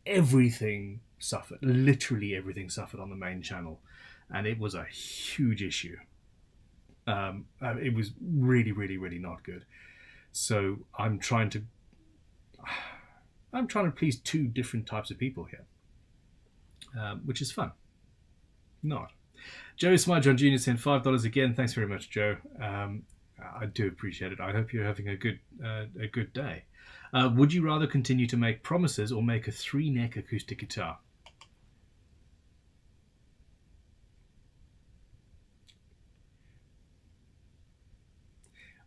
Speaker 1: everything suffered. Literally everything suffered on the main channel, and it was a huge issue. It was really, really, really not good. So I'm trying to please two different types of people here, which is fun. Not. Joe Smart John Jr. sent $5 again. Thanks very much, Joe. I do appreciate it. I hope you're having a good day. Would you rather continue to make promises or make a 3-neck acoustic guitar?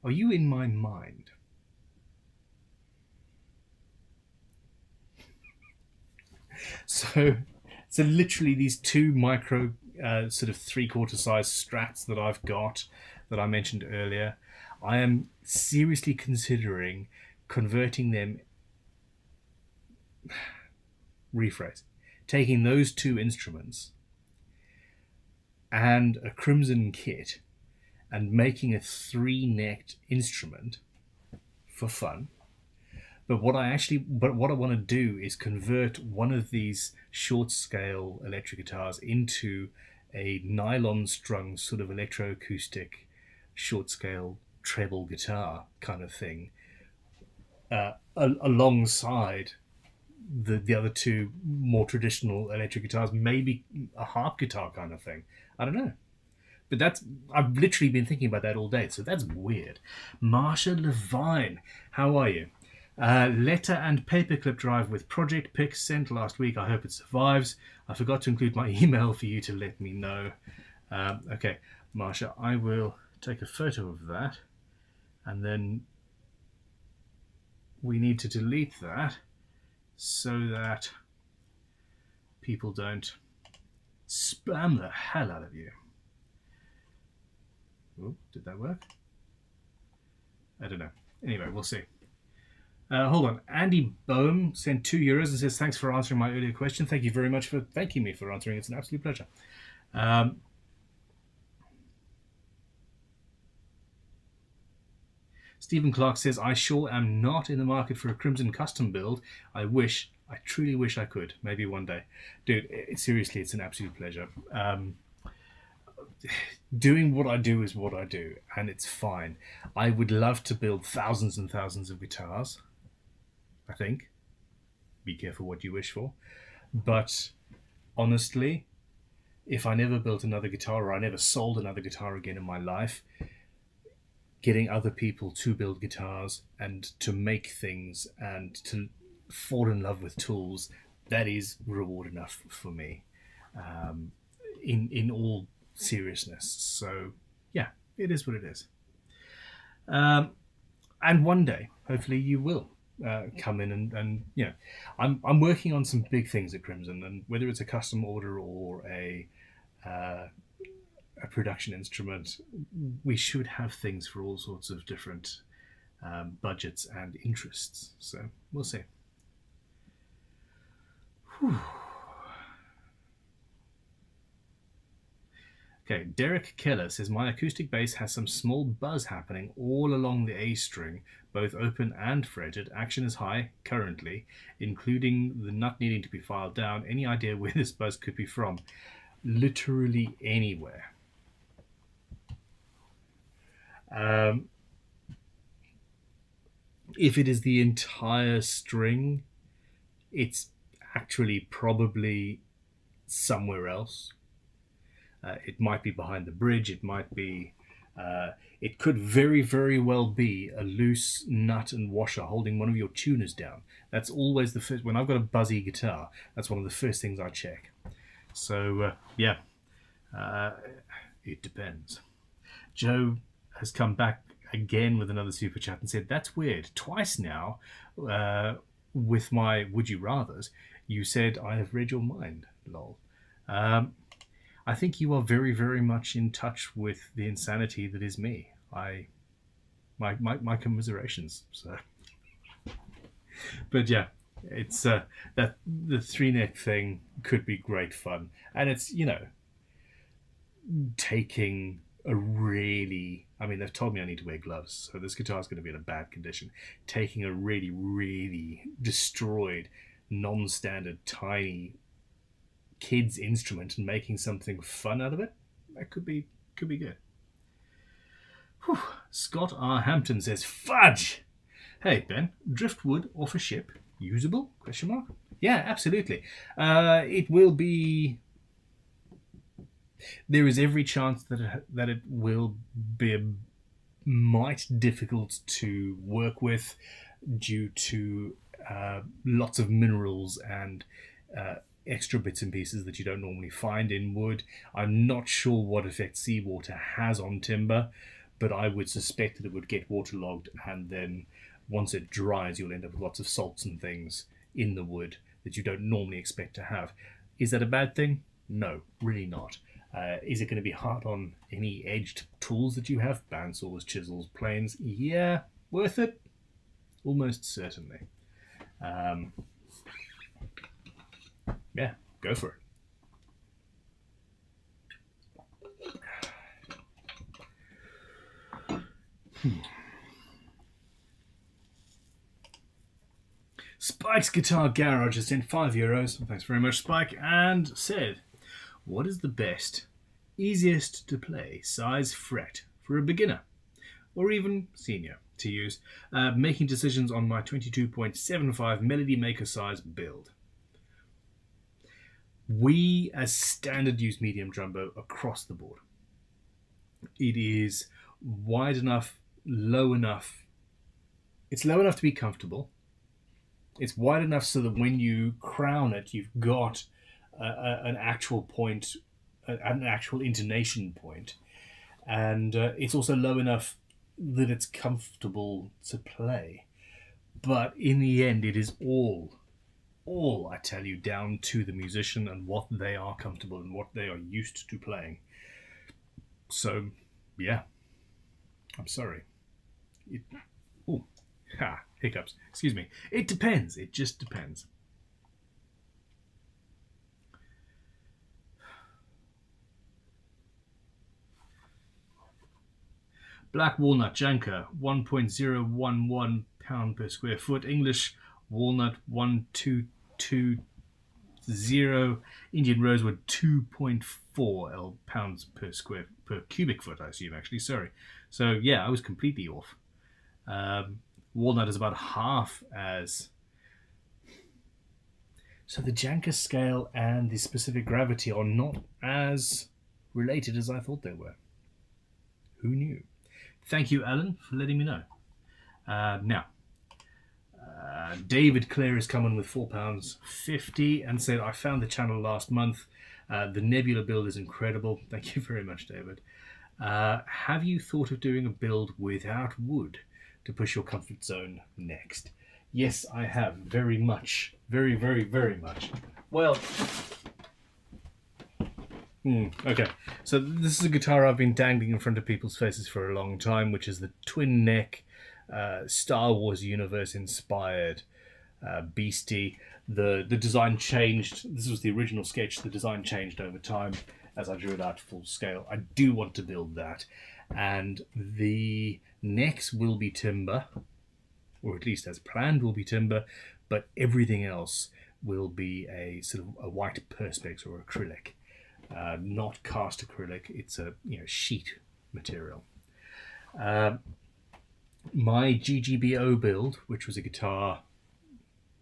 Speaker 1: Are you in my mind? So literally these two micro sort of 3/4 size strats that I've got that I mentioned earlier, I am seriously considering converting them. Rephrase. Taking those two instruments and a Crimson kit and making a 3-necked instrument for fun. But what I want to do is convert one of these short scale electric guitars into a nylon strung sort of electroacoustic short scale treble guitar kind of thing, alongside the other two more traditional electric guitars, maybe a harp guitar kind of thing. I don't know. But I've literally been thinking about that all day, so that's weird. Marsha Levine, how are you? Letter and paperclip drive with project pics sent last week. I hope it survives. I forgot to include my email for you to let me know. Okay, Marsha, I will take a photo of that, and then we need to delete that so that people don't spam the hell out of you. Oh, did that work? I don't know. Anyway, we'll see. Hold on. Andy Bohm sent €2 and says, thanks for answering my earlier question. Thank you very much for thanking me for answering. It's an absolute pleasure. Stephen Clark says, I sure am not in the market for a Crimson custom build. I truly wish I could. Maybe one day. Dude, seriously, it's an absolute pleasure. Doing what I do is what I do, and it's fine. I would love to build thousands and thousands of guitars, I think. Be careful what you wish for. But honestly, if I never built another guitar or I never sold another guitar again in my life, getting other people to build guitars and to make things and to fall in love with tools, that is reward enough for me, in all seriousness. So yeah, it is what it is. And one day, hopefully, you will come in and you know, I'm working on some big things at Crimson, and whether it's a custom order or a production instrument, we should have things for all sorts of different budgets and interests. So we'll see. Whew. Okay, Derek Keller says, my acoustic bass has some small buzz happening all along the A string, both open and fretted. Action is high currently, including the nut needing to be filed down. Any idea where this buzz could be from? Literally anywhere. If it is the entire string, it's actually probably somewhere else. It might be behind the bridge. It might be. It could very, very well be a loose nut and washer holding one of your tuners down. That's always the first. When I've got a buzzy guitar, that's one of the first things I check. So yeah, it depends. Joe has come back again with another super chat and said, that's weird. Twice now, with my would you rathers, you said I have read your mind. Lol. I think you are very, very much in touch with the insanity that is me. My commiserations. So, but yeah, it's that the 3-neck thing could be great fun, and it's, you know, taking a really, I mean, they've told me I need to wear gloves, so this guitar is going to be in a bad condition. Taking a really, really destroyed non-standard, tiny kids instrument and making something fun out of it, that could be good. Whew. Scott R. Hampton says, fudge! Hey, Ben, driftwood off a ship, usable? Question mark. Yeah, absolutely. It will be... There is every chance that it will be a mite difficult to work with due to lots of minerals and extra bits and pieces that you don't normally find in wood. I'm not sure what effect seawater has on timber, but I would suspect that it would get waterlogged, and then once it dries, you'll end up with lots of salts and things in the wood that you don't normally expect to have. Is that a bad thing? No, really not. Is it going to be hard on any edged tools that you have? Bandsaws, chisels, planes? Yeah, worth it? Almost certainly. Yeah, go for it. Spike's Guitar Garage has sent €5. Thanks very much, Spike. And said, what is the best, easiest to play size fret for a beginner or even senior to use, making decisions on my 22.75 Melody Maker size build? We, as standard, use medium jumbo across the board. It is wide enough, low enough. It's low enough to be comfortable. It's wide enough so that when you crown it, you've got an actual point, an actual intonation point. And it's also low enough that it's comfortable to play. But in the end, it is all, I tell you, down to the musician and what they are comfortable and what they are used to playing. So, yeah. I'm sorry. Hiccups. Excuse me. It depends. It just depends. Black walnut Janka, 1.011 pound per square foot. English walnut, 1220. Indian rosewood, 2.4 pounds per cubic foot, I assume, actually. Sorry. So, yeah, I was completely off. Walnut is about half as... So the Janka scale and the specific gravity are not as related as I thought they were. Who knew? Thank you, Alan, for letting me know. Now, David Clare has come in with £4.50 and said, I found the channel last month. The Nebula build is incredible. Thank you very much, David. Have you thought of doing a build without wood to push your comfort zone next? Yes, I have. Very much. Very, very, very much. Well... okay, so this is a guitar I've been dangling in front of people's faces for a long time, which is the twin neck, Star Wars universe inspired beastie. The design changed. This was the original sketch. The design changed over time as I drew it out full scale. I do want to build that, and the necks will be timber, or at least as planned will be timber, but everything else will be a sort of a white perspex or acrylic. Not cast acrylic, it's a sheet material. My GGBO build, which was a guitar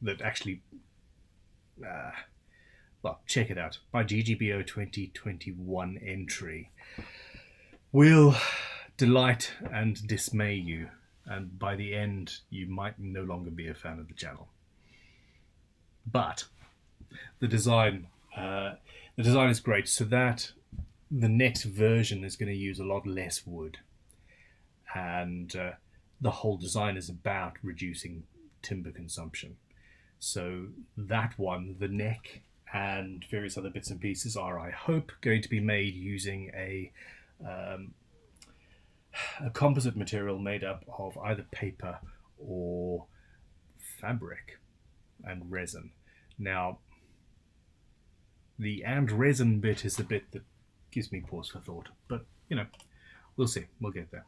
Speaker 1: that actually, well, check it out. My GGBO 2021 entry will delight and dismay you, and by the end, you might no longer be a fan of the channel. But the design is great, so that the next version is going to use a lot less wood, and the whole design is about reducing timber consumption. So that one, the neck and various other bits and pieces are, I hope, going to be made using a composite material made up of either paper or fabric and resin. Now, the and resin bit is the bit that gives me pause for thought, but we'll see. We'll get there.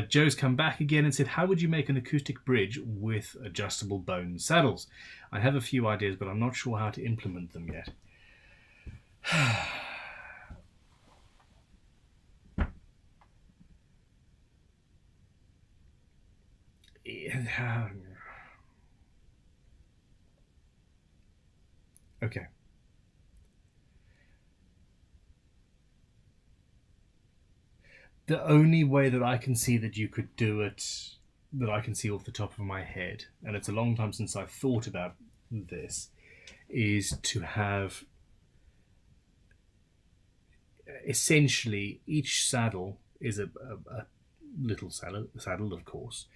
Speaker 1: Joe's come back again and said, how would you make an acoustic bridge with adjustable bone saddles? I have a few ideas, but I'm not sure how to implement them yet. Okay. The only way that I can see that you could do it, that I can see off the top of my head, and it's a long time since I've thought about this, is to have essentially each saddle is a little saddle, of course,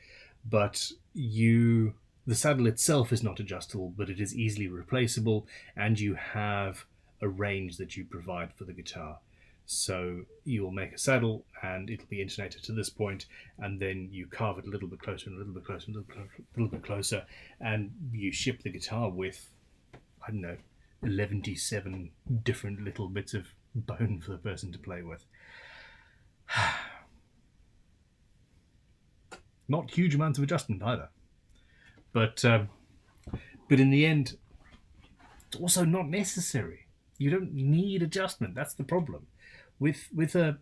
Speaker 1: but the saddle itself is not adjustable, but it is easily replaceable, and you have a range that you provide for the guitar. So you will make a saddle and it'll be intonated to this point, and then you carve it a little bit closer and a little bit closer and a little bit closer, and you ship the guitar with, I don't know, 11 different little bits of bone for the person to play with. Not huge amounts of adjustment either. But in the end, it's also not necessary. You don't need adjustment. That's the problem. With a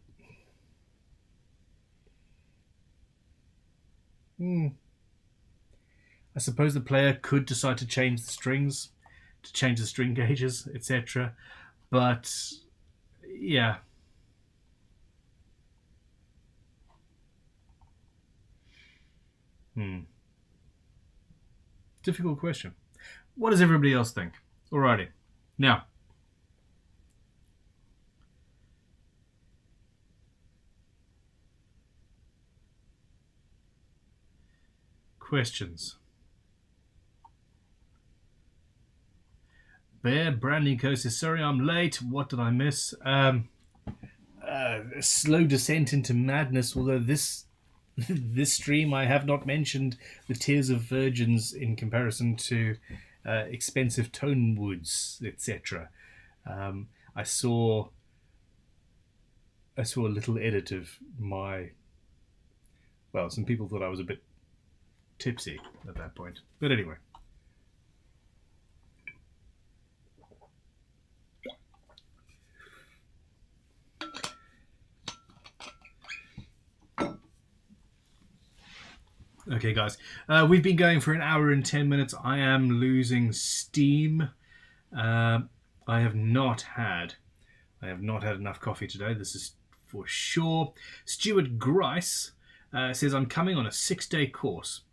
Speaker 1: I suppose the player could decide to change the strings, to change the string gauges, etc. But yeah. Difficult question. What does everybody else think? Alrighty. Now, questions. Bear Branding Co says, sorry I'm late. What did I miss? A slow descent into madness, although this stream I have not mentioned the tears of virgins in comparison to expensive tone woods, etc. I saw a little edit of my, well, some people thought I was a bit tipsy at that point, but anyway. Okay, guys, we've been going for an hour and 10 minutes. I am losing steam. I have not had enough coffee today. This is for sure. Stuart Grice says, I'm coming on a 6-day course.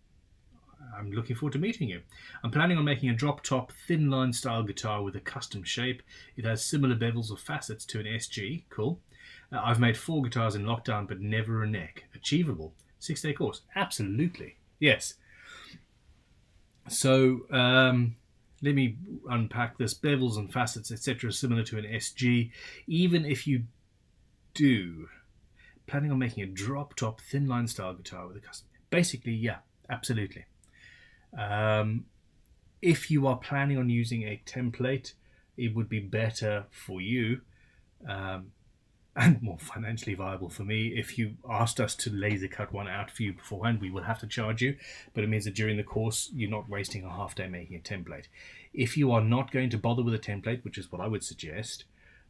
Speaker 1: I'm looking forward to meeting you. I'm planning on making a drop-top, thin-line style guitar with a custom shape. It has similar bevels or facets to an SG. Cool. I've made 4 guitars in lockdown, but never a neck. Achievable. 6-day course. Absolutely. Yes. So let me unpack this. Bevels and facets, etc. similar to an SG. Even if you do, planning on making a drop-top, thin-line style guitar with a custom. Basically, yeah, absolutely. If you are planning on using a template, it would be better for you and more financially viable for me. If you asked us to laser cut one out for you beforehand, we will have to charge you, but it means that during the course you're not wasting a half day making a template. If you are not going to bother with a template, which is what I would suggest,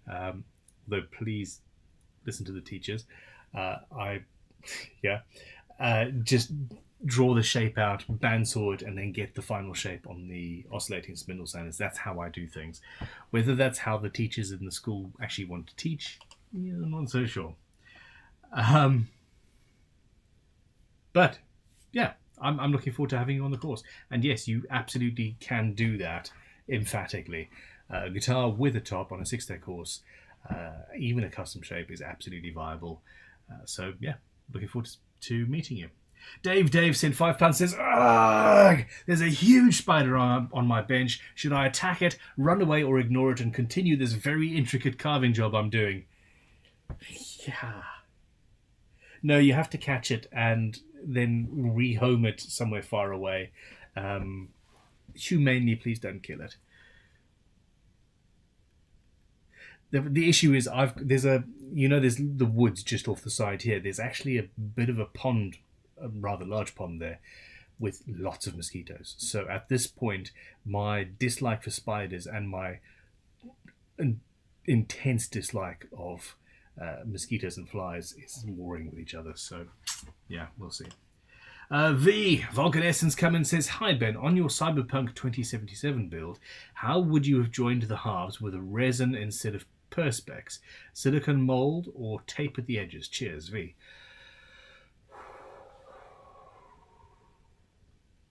Speaker 1: though please listen to the teachers, just draw the shape out, bandsaw it, and then get the final shape on the oscillating spindle sanders. That's how I do things. Whether that's how the teachers in the school actually want to teach, yeah, I'm not so sure. But yeah, I'm looking forward to having you on the course. And yes, you absolutely can do that emphatically. Guitar with a top on a 6-day course, even a custom shape is absolutely viable. So yeah, looking forward to meeting you. Dave sent £5, says, ugh, there's a huge spider on my bench. Should I attack it, run away, or ignore it and continue this very intricate carving job I'm doing? Yeah. No, you have to catch it and then rehome it somewhere far away. Humanely, please don't kill it. The issue is there's the woods just off the side here. There's actually a bit of a pond, a rather large pond there, with lots of mosquitoes. So at this point, my dislike for spiders and my intense dislike of mosquitoes and flies is warring with each other. So yeah, we'll see. Vulcan Essence come and says, "Hi Ben, on your Cyberpunk 2077 build, how would you have joined the halves with a resin instead of perspex? Silicon mold or tape at the edges? Cheers, V."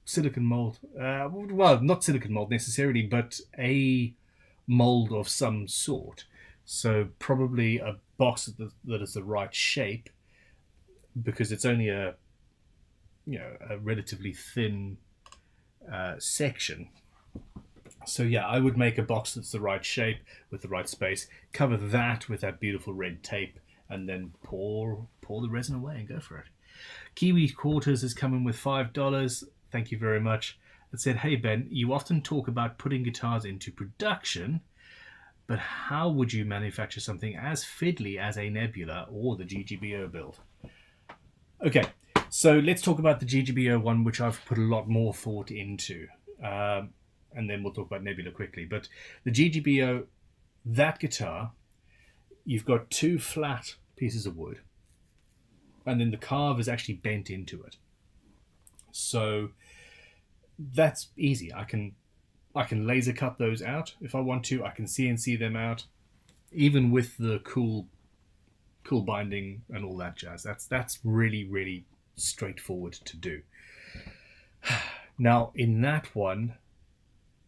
Speaker 1: Silicon mold. Well, not silicon mold necessarily, but a mold of some sort. So probably a box that is the right shape, because it's only a relatively thin section. So yeah, I would make a box that's the right shape with the right space, cover that with that beautiful red tape, and then pour the resin away and go for it. Kiwi Quarters is coming with $5. Thank you very much. It said, "Hey Ben, you often talk about putting guitars into production, but how would you manufacture something as fiddly as a Nebula or the GGBO build?" Okay, so let's talk about the GGBO one, which I've put a lot more thought into. And then we'll talk about Nebula quickly. But the GGBO, that guitar, you've got two flat pieces of wood, and then the carve is actually bent into it. So that's easy. I can laser cut those out if I want to. I can CNC them out, even with the cool binding and all that jazz. That's really, really straightforward to do. Now, in that one,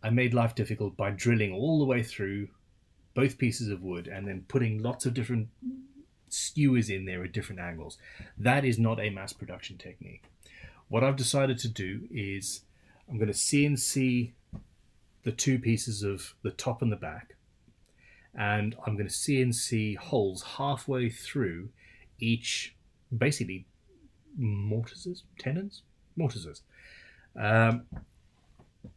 Speaker 1: I made life difficult by drilling all the way through both pieces of wood and then putting lots of different skewers in there at different angles. That is not a mass production technique. What I've decided to do is I'm going to CNC the two pieces of the top and the back, and I'm going to CNC holes halfway through each, basically mortises.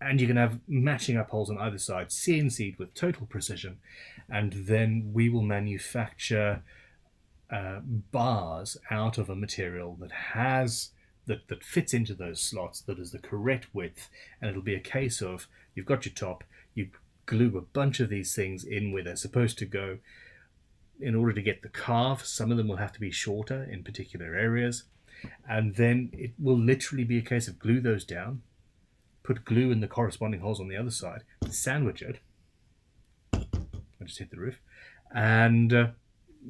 Speaker 1: And you can have matching up holes on either side, CNC'd with total precision, and then we will manufacture bars out of a material that fits into those slots, that is the correct width, and it'll be a case of you've got your top, you glue a bunch of these things in where they're supposed to go. In order to get the carve, some of them will have to be shorter in particular areas, and then it will literally be a case of glue those down, put glue in the corresponding holes on the other side, sandwich it, I just hit the roof, and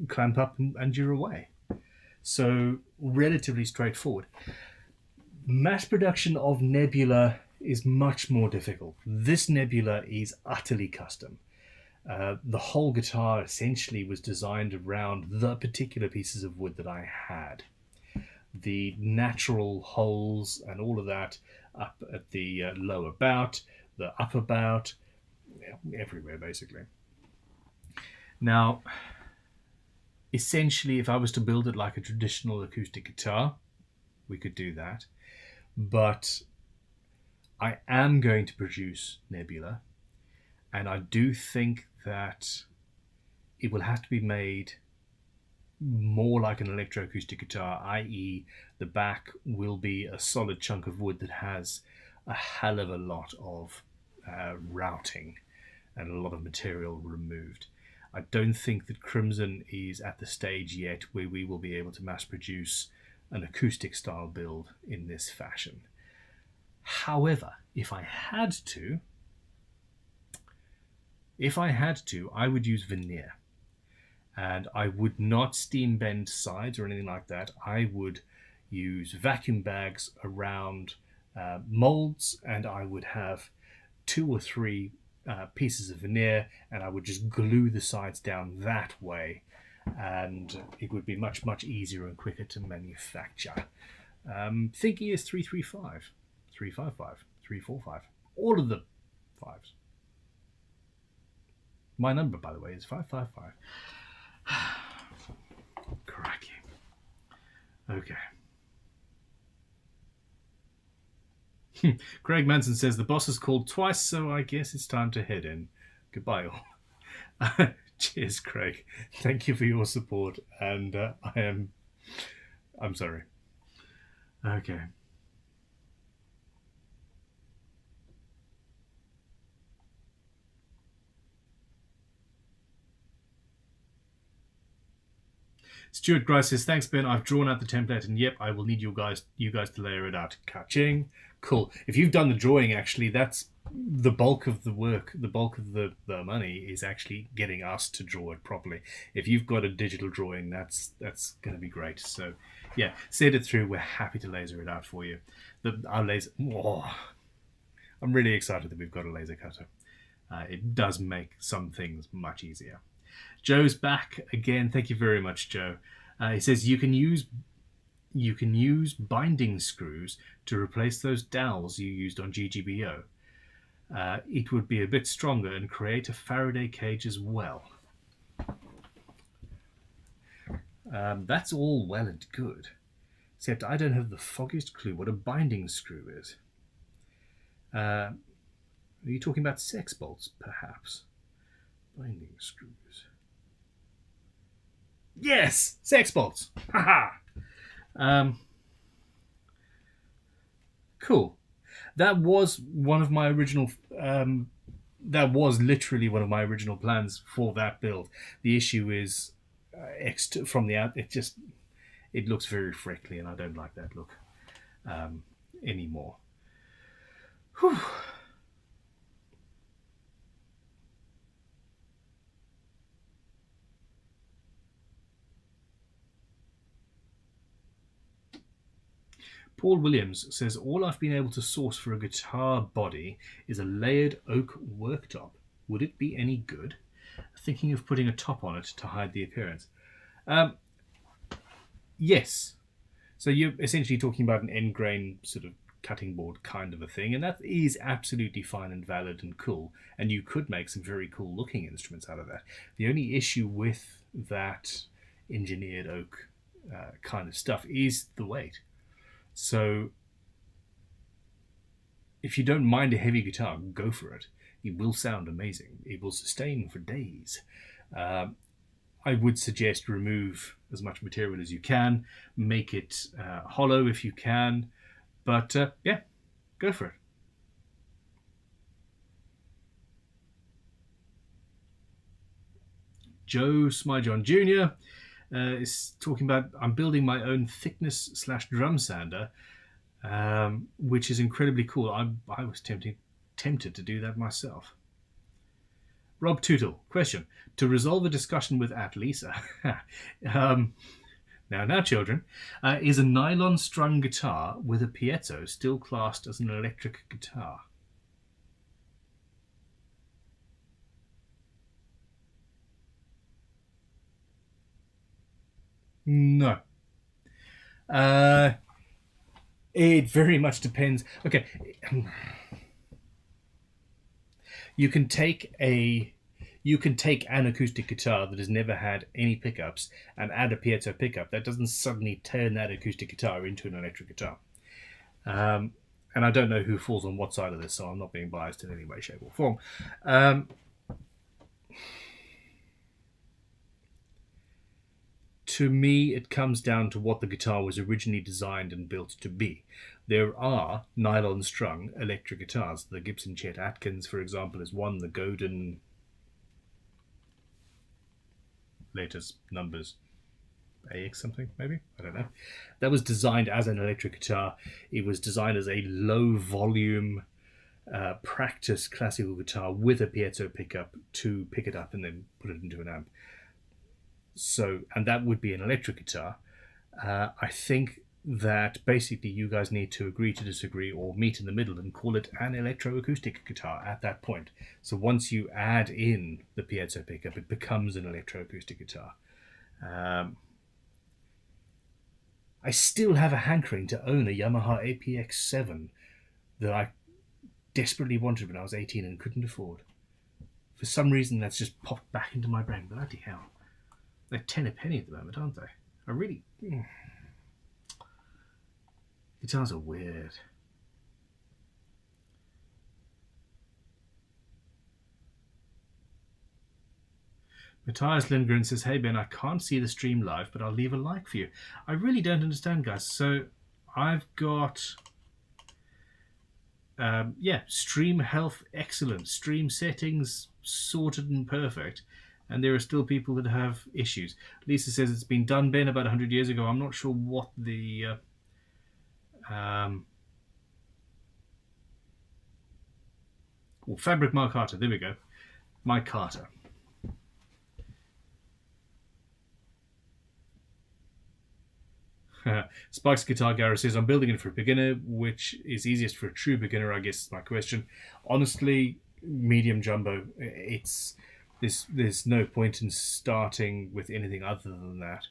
Speaker 1: clamp up and you're away. So relatively straightforward. Mass production of Nebula is much more difficult. This Nebula is utterly custom. The whole guitar essentially was designed around the particular pieces of wood that I had. The natural holes and all of that up at the lower bout, the upper bout, everywhere basically. Now, essentially, if I was to build it like a traditional acoustic guitar, we could do that. But I am going to produce Nebula, and I do think that it will have to be made more like an electroacoustic guitar, i.e. the back will be a solid chunk of wood that has a hell of a lot of routing and a lot of material removed. I don't think that Crimson is at the stage yet where we will be able to mass produce an acoustic style build in this fashion. However, if I had to, I would use veneer. And I would not steam bend sides or anything like that. I would use vacuum bags around molds, and I would have 2 or 3 pieces of veneer, and I would just glue the sides down that way, and it would be much, much easier and quicker to manufacture. Think ES 335, 355, 345, all of the 5s. My number, by the way, is 555. Crikey. Okay. Craig Manson says the boss has called twice, so I guess it's time to head in. Goodbye all. Cheers, Craig. Thank you for your support, and I'm sorry. Okay. Stuart Grice says, "Thanks, Ben. I've drawn out the template, and yep, I will need you guys to layer it out." Catching, cool. If you've done the drawing, actually, that's the bulk of the work. The bulk of the money is actually getting us to draw it properly. If you've got a digital drawing, that's going to be great. So, yeah, send it through. We're happy to laser it out for you. Our laser. Oh, I'm really excited that we've got a laser cutter. It does make some things much easier. Joe's back again. Thank you very much, Joe. He says you can use binding screws to replace those dowels you used on GGBO. It would be a bit stronger and create a Faraday cage as well. That's all well and good, except I don't have the foggiest clue what a binding screw is. Are you talking about sex bolts, perhaps? Binding screws. Yes, sex bolts. Haha. Cool. That was one of my original. That was literally one of my original plans for that build. The issue is, from the out, it looks very freckly, and I don't like that look anymore. Whew. Paul Williams says, all I've been able to source for a guitar body is a layered oak worktop. Would it be any good? Thinking of putting a top on it to hide the appearance. Yes. So you're essentially talking about an end grain sort of cutting board kind of a thing, and that is absolutely fine and valid and cool, and you could make some very cool looking instruments out of that. The only issue with that engineered oak kind of stuff is the weight. So if you don't mind a heavy guitar, go for it. It will sound amazing. It will sustain for days. I would suggest remove as much material as you can. Make it hollow if you can. But yeah, go for it. Joe Smyjohn Jr. Is talking about, I'm building my own thickness / drum sander, which is incredibly cool. I was tempted to do that myself. Rob Tootle, question. To resolve a discussion with Lisa. Now, children, is a nylon strung guitar with a piezo still classed as an electric guitar? No. It very much depends. Okay. You can take an acoustic guitar that has never had any pickups and add a piezo pickup. That doesn't suddenly turn that acoustic guitar into an electric guitar. And I don't know who falls on what side of this, so I'm not being biased in any way, shape, or form. To me, it comes down to what the guitar was originally designed and built to be. There are nylon-strung electric guitars. The Gibson Chet Atkins, for example, is one. The Godin latest numbers, AX something, maybe? I don't know. That was designed as an electric guitar. It was designed as a low-volume, practice classical guitar with a piezo pickup to pick it up and then put it into an amp. So, and that would be an electric guitar. I think that basically you guys need to agree to disagree or meet in the middle and call it an electroacoustic guitar at that point. So once you add in the piezo pickup, it becomes an electroacoustic guitar. I still have a hankering to own a Yamaha APX7 that I desperately wanted when I was 18 and couldn't afford. For some reason, that's just popped back into my brain. Bloody hell. They're 10 a penny at the moment, aren't they? I really... Guitars are weird. Matthias Lindgren says, hey Ben, I can't see the stream live, but I'll leave a like for you. I really don't understand, guys. So I've got, stream health excellent, stream settings sorted and perfect, and there are still people that have issues. Lisa says it's been done, Ben, about 100 years ago. I'm not sure what the... Fabric Mike Carter, there we go. Mike Carter. Spike's Guitar Garage says, I'm building it for a beginner. Which is easiest for a true beginner, I guess is my question. Honestly, medium jumbo. There's no point in starting with anything other than that.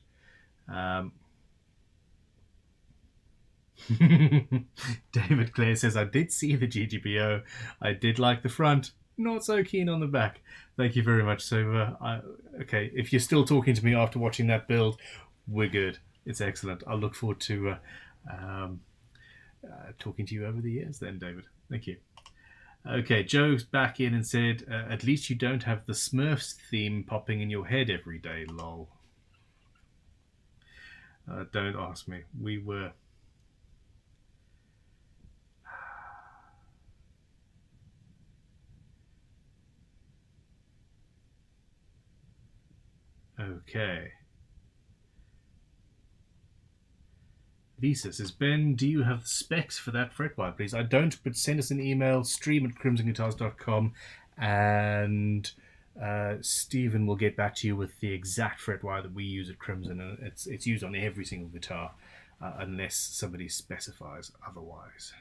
Speaker 1: David Clare says, I did see the GGBO. I did like the front. Not so keen on the back. Thank you very much. So, okay, if you're still talking to me after watching that build, we're good. It's excellent. I'll look forward to talking to you over the years then, David. Thank you. Okay, Joe's back in and said, at least you don't have the Smurfs theme popping in your head every day, lol. Don't ask me. We were... Okay. Lisa says, Ben, do you have the specs for that fret wire, please? I don't, but send us an email, stream@crimsonguitars.com, and Stephen will get back to you with the exact fret wire that we use at Crimson, and it's used on every single guitar, unless somebody specifies otherwise.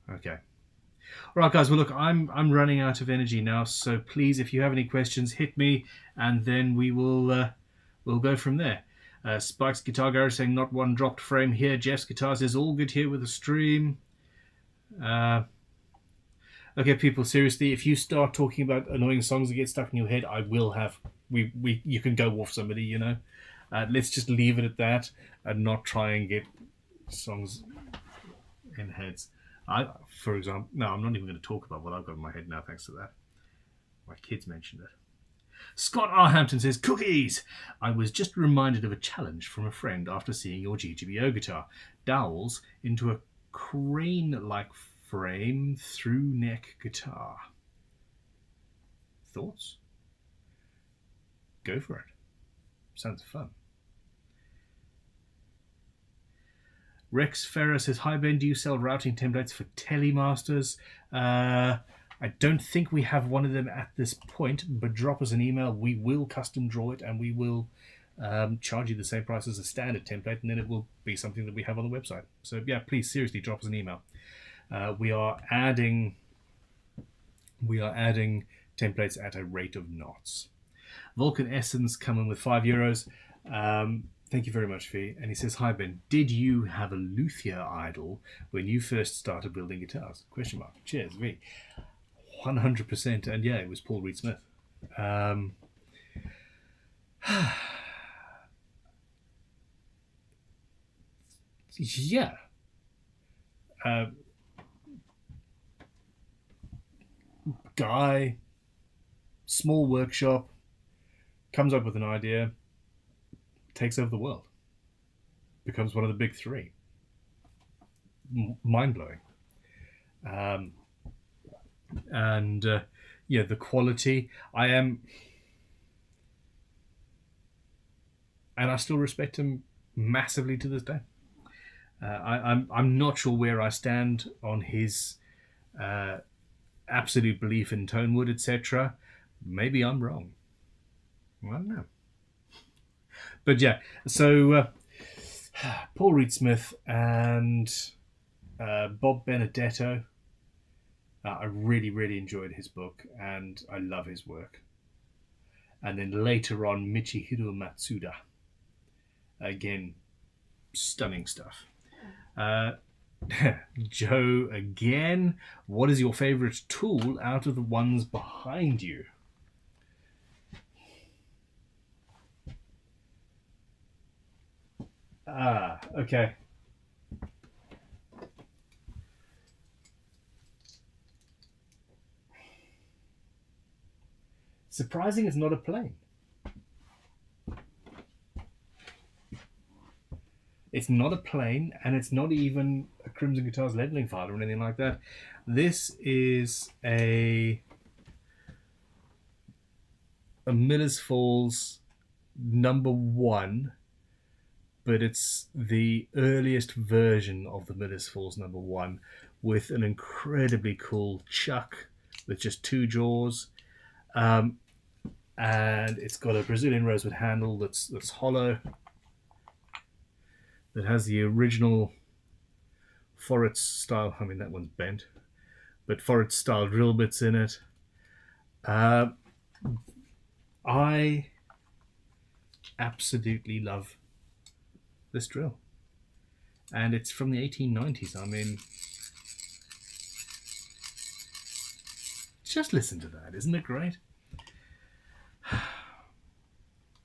Speaker 1: Okay. All right, guys. Well, look, I'm running out of energy now, so please, if you have any questions, hit me, and then we will we'll go from there. Spike's Guitar Garage saying, not one dropped frame here. Jeff's Guitar says, all good here with the stream. Okay, people, seriously, if you start talking about annoying songs that get stuck in your head, I will have... you can go off somebody, you know. Let's just leave it at that and not try and get songs in heads. For example... No, I'm not even going to talk about what I've got in my head now, thanks to that. My kids mentioned it. Scott R. Hampton says, cookies! I was just reminded of a challenge from a friend after seeing your GGBO guitar. Dowels into a crane-like frame through neck guitar. Thoughts? Go for it. Sounds fun. Rex Ferrer says, hi Ben, do you sell routing templates for Telemasters? I don't think we have one of them at this point, but drop us an email. We will custom draw it, and we will charge you the same price as a standard template, and then it will be something that we have on the website. So yeah, please, seriously, drop us an email. We are adding templates at a rate of knots. Vulcan Essence coming with €5. Thank you very much, Fee. And he says, hi Ben, did you have a Luthier idol when you first started building guitars? Question mark. Cheers, V. 100%, and yeah, it was Paul Reed Smith. Yeah. Guy, small workshop, comes up with an idea, takes over the world, becomes one of the big three. Mind-blowing. And the quality, and I still respect him massively to this day. I'm not sure where I stand on his absolute belief in tone wood, etc. Maybe I'm wrong. I don't know. But yeah, so Paul Reed Smith and Bob Benedetto. I really, really enjoyed his book, and I love his work. And then later on, Michihiro Matsuda. Again, stunning stuff. Joe, again, what is your favorite tool out of the ones behind you? Okay. It's a surprising it's not a plane. It's not a plane, and it's not even a Crimson Guitars leveling file or anything like that. This is a Miller's Falls #1, but it's the earliest version of the Miller's Falls #1 with an incredibly cool chuck with just 2 jaws. And it's got a Brazilian rosewood handle that's hollow, that has the original Forret style, I mean that one's bent, but Forret style drill bits in it. I absolutely love this drill, and it's from the 1890s. I mean, just listen to that, isn't it great?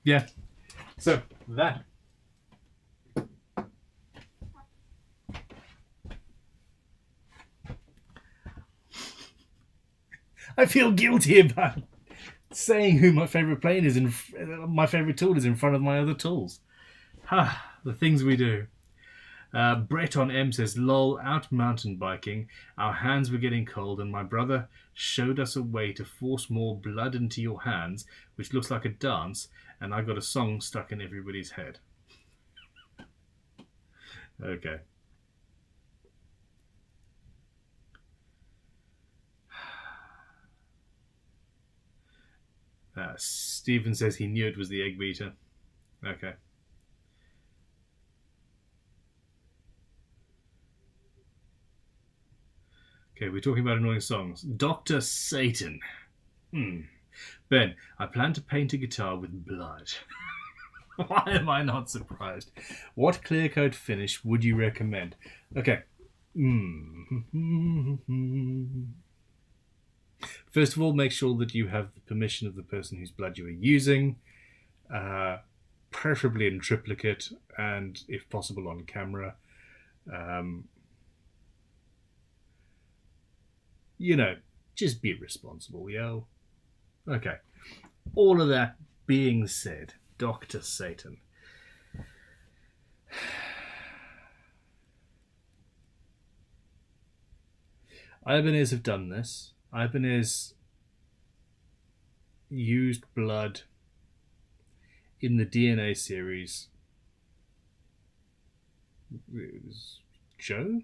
Speaker 1: Yeah, so that. I feel guilty about saying who my favourite plane is, my favourite tool is in front of my other tools. The things we do. Brett on M says, lol, out mountain biking, our hands were getting cold and my brother showed us a way to force more blood into your hands, which looks like a dance, and I got a song stuck in everybody's head. Okay. Stephen says he knew it was the egg beater. Okay. Okay, we're talking about annoying songs. Dr. Satan. Ben, I plan to paint a guitar with blood. Why am I not surprised? What clear coat finish would you recommend? Okay. First of all, make sure that you have the permission of the person whose blood you are using, preferably in triplicate and, if possible, on camera. You know, just be responsible, yo. Okay. All of that being said, Dr. Satan. Ibanez have done this. Ibanez used blood in the DNA series. It was Joe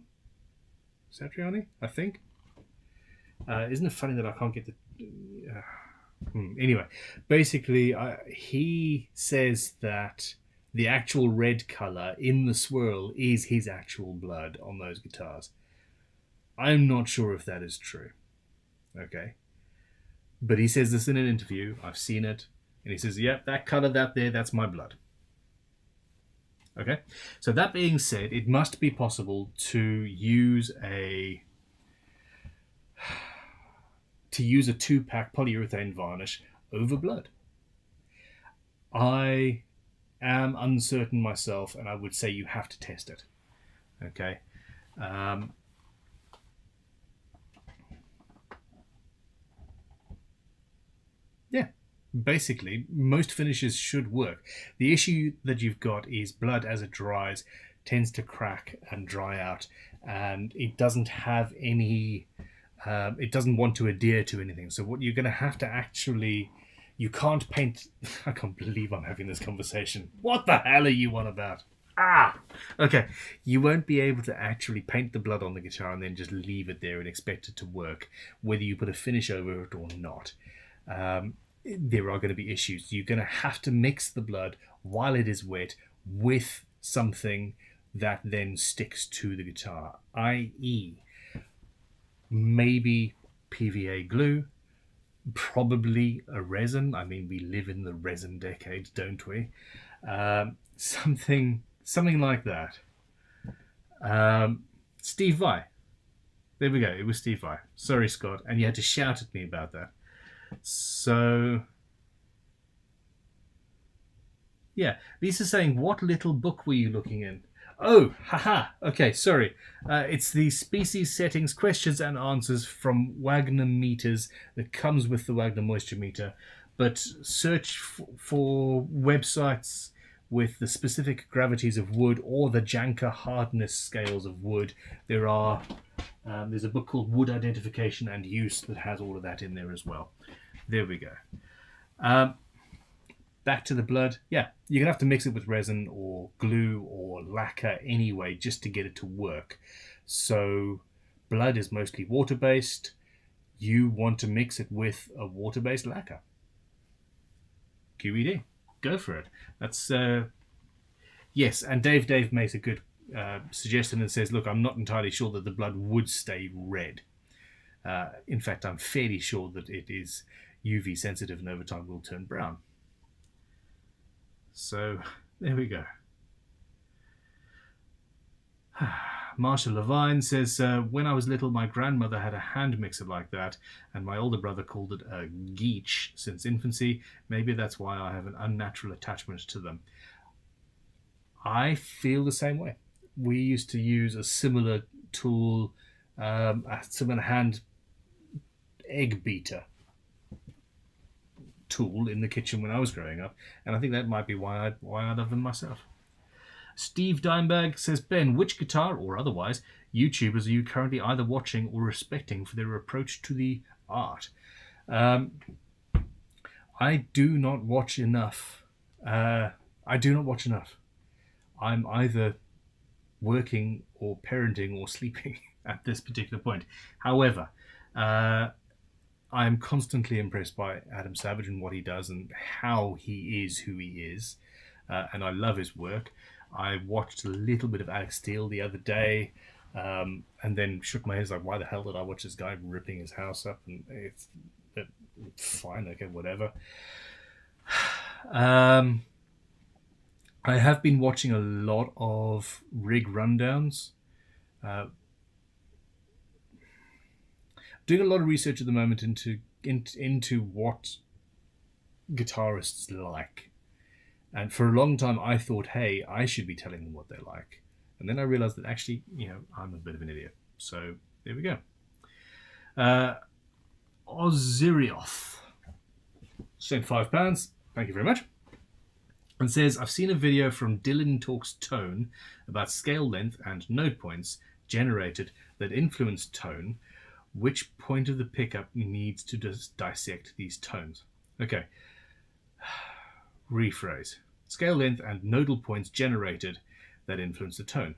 Speaker 1: Satriani, I think. Isn't it funny that I can't get the... Anyway, basically, he says that the actual red colour in the swirl is his actual blood on those guitars. I'm not sure if that is true. Okay. But he says this in an interview. I've seen it. And he says, yep, that colour, that there, that's my blood. Okay. So that being said, it must be possible to use a 2-pack polyurethane varnish over blood. I am uncertain myself, and I would say you have to test it. Okay. Yeah, basically, most finishes should work. The issue that you've got is blood as it dries tends to crack and dry out, and it doesn't have any... it doesn't want to adhere to anything. So what you're going to have to actually... You can't paint... I can't believe I'm having this conversation. What the hell are you on about? Okay. You won't be able to actually paint the blood on the guitar and then just leave it there and expect it to work, whether you put a finish over it or not. There are going to be issues. You're going to have to mix the blood while it is wet with something that then sticks to the guitar, i.e. maybe PVA glue, probably a resin. I mean, we live in the resin decade, don't we? Something like that. Steve Vai. There we go. It was Steve Vai. Sorry, Scott. And you had to shout at me about that. So, yeah. Lisa's saying, what little book were you looking in? Oh, haha. Okay, sorry. It's the species settings questions and answers from Wagner meters that comes with the Wagner moisture meter but search for websites with the specific gravities of wood or the Janka hardness scales of wood. There's a book called Wood Identification and Use that has all of that in there as well. There we go. Back to the blood. Yeah, you're going to have to mix it with resin or glue or lacquer anyway just to get it to work. So blood is mostly water-based. You want to mix it with a water-based lacquer. QED. Go for it. That's yes, and Dave makes a good suggestion and says, look, I'm not entirely sure that the blood would stay red. In fact, I'm fairly sure that it is UV sensitive and over time will turn brown. So there we go. Marsha Levine says, when I was little, my grandmother had a hand mixer like that, and my older brother called it a geach since infancy. Maybe that's why I have an unnatural attachment to them. I feel the same way. We used to use a similar tool, a similar hand egg beater tool in the kitchen when I was growing up, and I think that might be why I love them myself. Steve Dimebag says, Ben, which guitar or otherwise YouTubers are you currently either watching or respecting for their approach to the art? I do not watch enough. I'm either working or parenting or sleeping at this particular point. However, I'm constantly impressed by Adam Savage and what he does and how he is who he is. And I love his work. I watched a little bit of Alex Steele the other day, and then shook my head like, why the hell did I watch this guy ripping his house up? And it's fine, okay, whatever. I have been watching a lot of rig rundowns. Doing a lot of research at the moment into what guitarists like. And for a long time, I thought, hey, I should be telling them what they like. And then I realized that actually, I'm a bit of an idiot. So there we go. Ozirioth sent £5. Thank you very much. And says, I've seen a video from Dylan Talks Tone about scale length and note points generated that influence tone. Which point of the pickup needs to dissect these tones? Okay. Rephrase. Scale length and nodal points generated that influence the tone.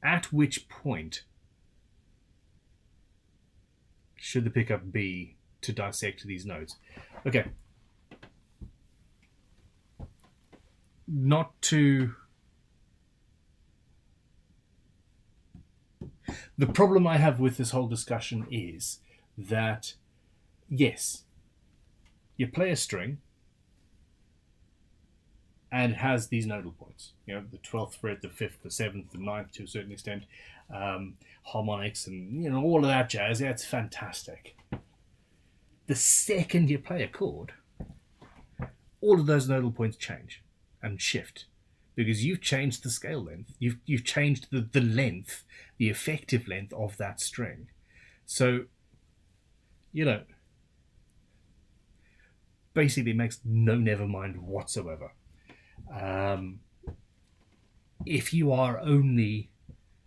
Speaker 1: At which point should the pickup be to dissect these notes? Okay. The problem I have with this whole discussion is that, yes, you play a string and it has these nodal points. The 12th fret, the 5th, the 7th, the 9th to a certain extent, harmonics and, all of that jazz. That's fantastic. The second you play a chord, all of those nodal points change and shift because you've changed the scale length. You've changed the length, the effective length of that string. So, basically it makes no never mind whatsoever. If you are only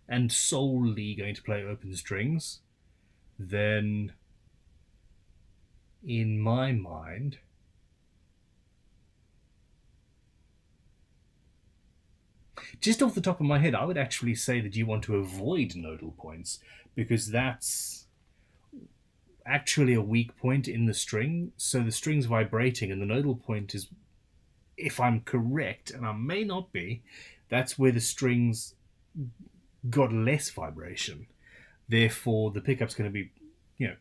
Speaker 1: and solely going to play open strings, then in my mind, just off the top of my head, I would actually say that you want to avoid nodal points because that's actually a weak point in the string. So the string's vibrating and the nodal point is, if I'm correct, and I may not be, that's where the strings got less vibration. Therefore, the pickup's going to be,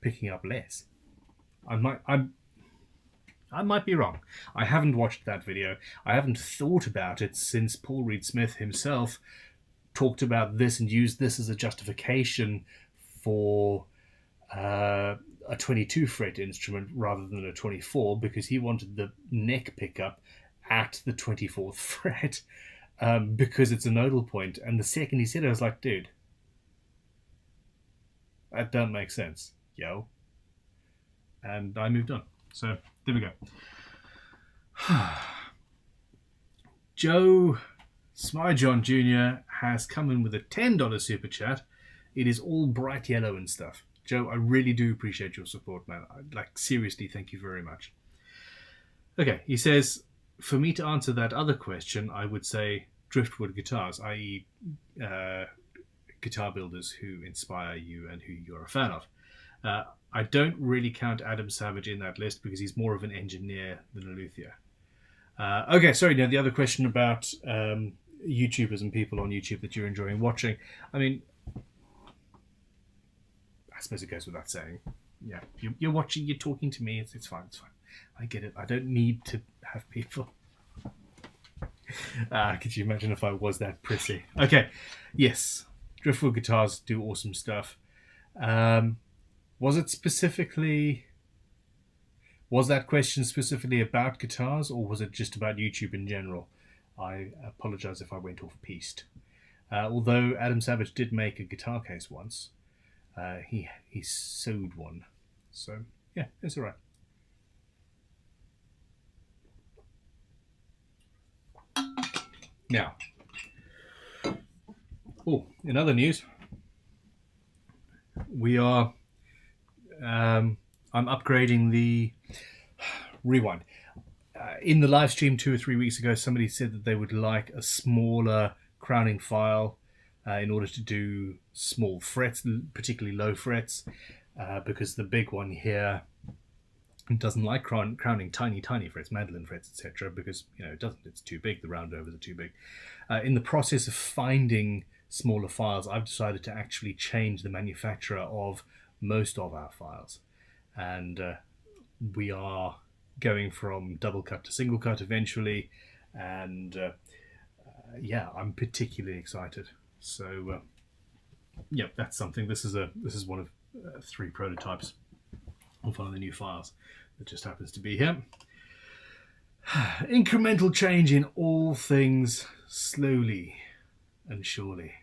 Speaker 1: picking up less. I might be wrong. I haven't watched that video. I haven't thought about it since Paul Reed Smith himself talked about this and used this as a justification for a 22 fret instrument rather than a 24 because he wanted the neck pickup at the 24th fret because it's a nodal point. And the second he said it, I was like, dude, that don't make sense, yo. And I moved on. So There we go. Joe Smyjohn Jr. has come in with a $10 super chat. It is all bright yellow and stuff. Joe, I really do appreciate your support, man. Seriously, thank you very much. Okay, he says, for me to answer that other question, I would say driftwood guitars, i.e. Guitar builders who inspire you and who you're a fan of. I don't really count Adam Savage in that list because he's more of an engineer than a luthier. Okay, sorry, now the other question about YouTubers and people on YouTube that you're enjoying watching. I mean, I suppose it goes without saying. Yeah, you're watching, you're talking to me, it's fine, it's fine. I get it. I don't need to have people. Could you imagine if I was that prissy? Okay, yes. Driftwood guitars do awesome stuff. Was that question specifically about guitars, or was it just about YouTube in general? I apologise if I went off-piste. Although Adam Savage did make a guitar case once. He sewed one. So, yeah, it's alright. Now, in other news, we are. I'm upgrading the rewind. In the live stream 2 or 3 weeks ago, somebody said that they would like a smaller crowning file in order to do small frets, particularly low frets, because the big one here doesn't like crowning tiny frets, mandolin frets, etc. Because it doesn't. It's too big. The round overs are too big. In the process of finding smaller files, I've decided to actually change the manufacturer of most of our files, and we are going from double cut to single cut eventually, and yeah, I'm particularly excited. So yeah, that's something. This is one of 3 prototypes of one of the new files that just happens to be here. Incremental change in all things, slowly and surely.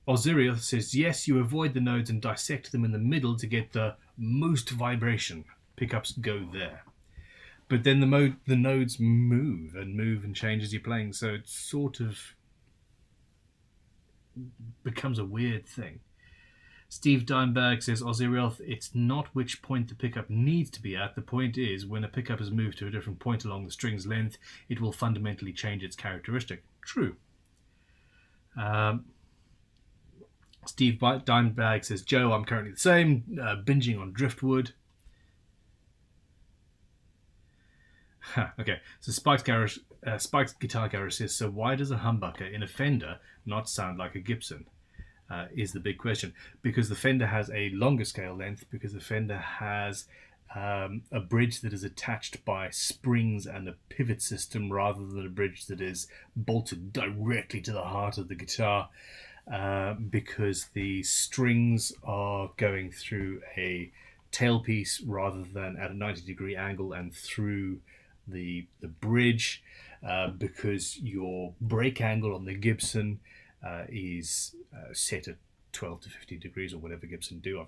Speaker 1: Osirio says, yes, you avoid the nodes and dissect them in the middle to get the most vibration. Pickups go there. But then the nodes move and change as you're playing, so it sort of becomes a weird thing. Steve Dimebag says, Osirio, it's not which point the pickup needs to be at. The point is, when a pickup is moved to a different point along the string's length, it will fundamentally change its characteristic. True. Steve Dimebag says, Joe, I'm currently the same, binging on driftwood. Okay, so Spike's Guitar Garage says, so why does a humbucker in a Fender not sound like a Gibson? Is the big question. Because the Fender has a longer scale length, because the Fender has a bridge that is attached by springs and a pivot system rather than a bridge that is bolted directly to the heart of the guitar, because the strings are going through a tailpiece rather than at a 90-degree angle and through the bridge, because your break angle on the Gibson is set at 12 to 15 degrees or whatever Gibson do. I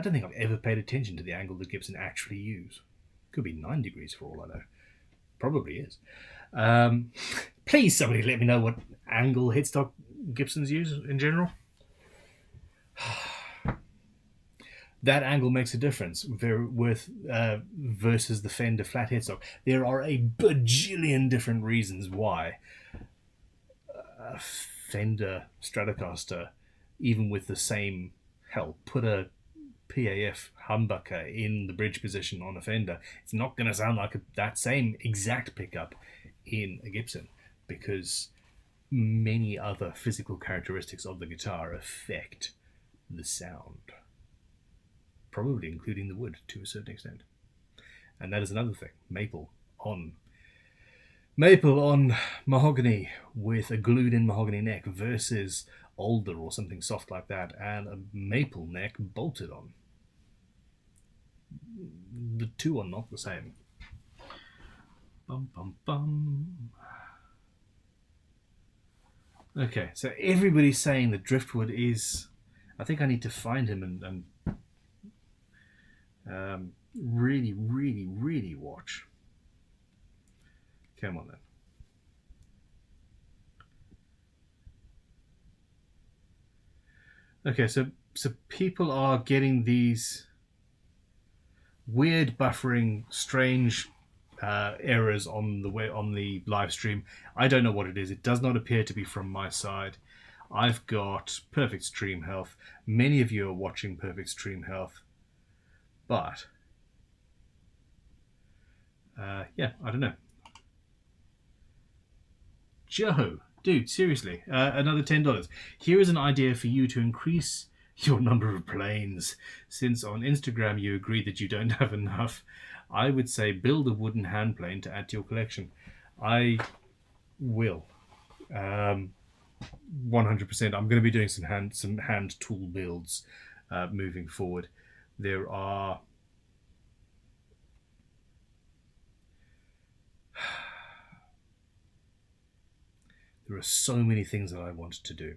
Speaker 1: don't think I've ever paid attention to the angle that Gibson actually use. Could be 9 degrees for all I know. Probably is. Please, somebody let me know what angle headstock Gibsons use in general. That angle makes a difference versus the Fender flat headstock. There are a bajillion different reasons why a Fender Stratocaster, even with the same, put a PAF humbucker in the bridge position on a Fender, it's not going to sound like that same exact pickup in a Gibson, because many other physical characteristics of the guitar affect the sound. Probably including the wood to a certain extent. And that is another thing. Maple on mahogany with a glued in mahogany neck versus alder or something soft like that and a maple neck bolted on. The two are not the same. Bum bum bum. Okay, so everybody's saying that driftwood is... I think I need to find him and really, really, really watch. Come on then. Okay, so people are getting these weird buffering, strange errors on the live stream. I don't know what it is. It does not appear to be from my side. I've got perfect stream health. Many of you are watching perfect stream health, but yeah, I don't know. Joe, dude, seriously, another $10. Here is an idea for you to increase your number of planes. Since on Instagram you agreed that you don't have enough, I would say build a wooden hand plane to add to your collection. I will. 100%. I'm going to be doing some hand tool builds moving forward. There are... There are so many things that I want to do,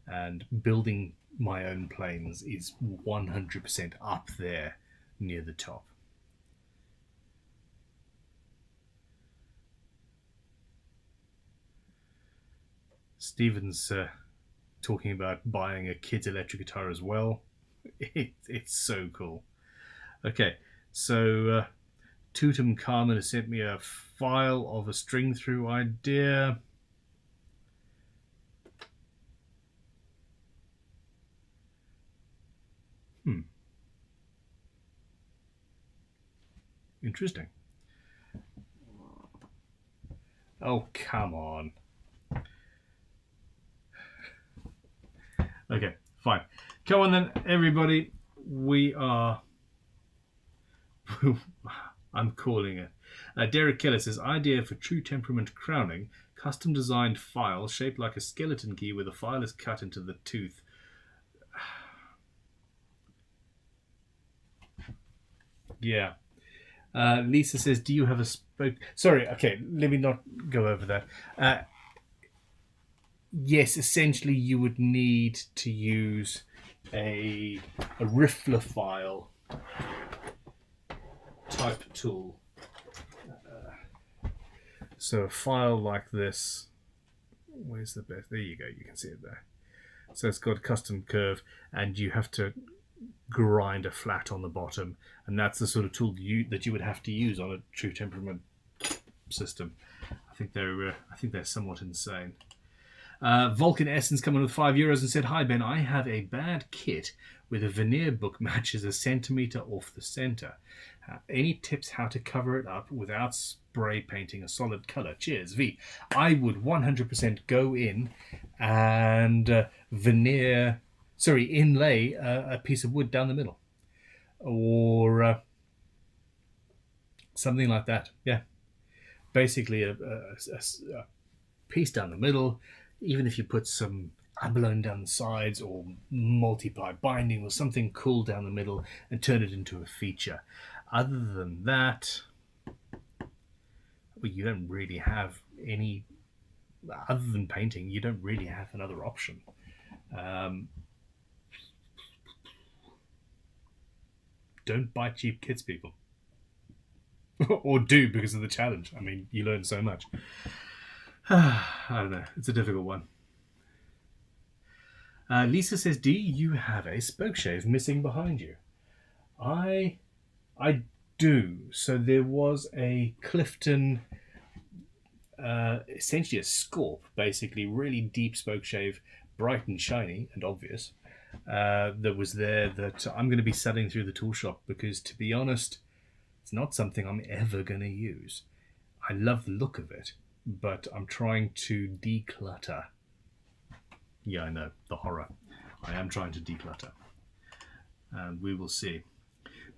Speaker 1: and building my own planes is 100% up there near the top. Stephen's talking about buying a kid's electric guitar as well. It's so cool. Okay, so Tutankhamun has sent me a file of a string through idea. Interesting. Oh, come on. Okay, fine. Come on then, everybody. We are... I'm calling it. Derek Keller says, idea for true temperament crowning, custom designed file shaped like a skeleton key where the file is cut into the tooth. Yeah. Lisa says, do you have a spoke... Sorry, okay, let me not go over that. Yes, essentially you would need to use a riffler file type tool. So a file like this, where's the best? There you go, you can see it there. So it's got a custom curve, and you have to grind a flat on the bottom, and that's the sort of tool that you would have to use on a true temperament system. I think they're somewhat insane. Vulcan Essence coming with €5 and said, hi Ben, I have a bad kit with a veneer book matches a centimetre off the centre. Any tips how to cover it up without spray painting a solid colour? Cheers, V. I would 100% go in and inlay a piece of wood down the middle. Or something like that, yeah. Basically a piece down the middle. Even if you put some abalone down the sides or multiply binding or something cool down the middle and turn it into a feature. Other than that, well, you don't really have any, other than painting, you don't really have another option. Don't buy cheap kits, people. Or do, because of the challenge. I mean, you learn so much. I don't know. It's a difficult one. Lisa says, do you have a spoke shave missing behind you? I do. So there was a Clifton, essentially a scorp, basically, really deep spoke shave, bright and shiny and obvious, that was there that I'm going to be selling through the tool shop because, to be honest, it's not something I'm ever going to use. I love the look of it, but I'm trying to declutter. Yeah, I know, the horror. I am trying to declutter. And we will see.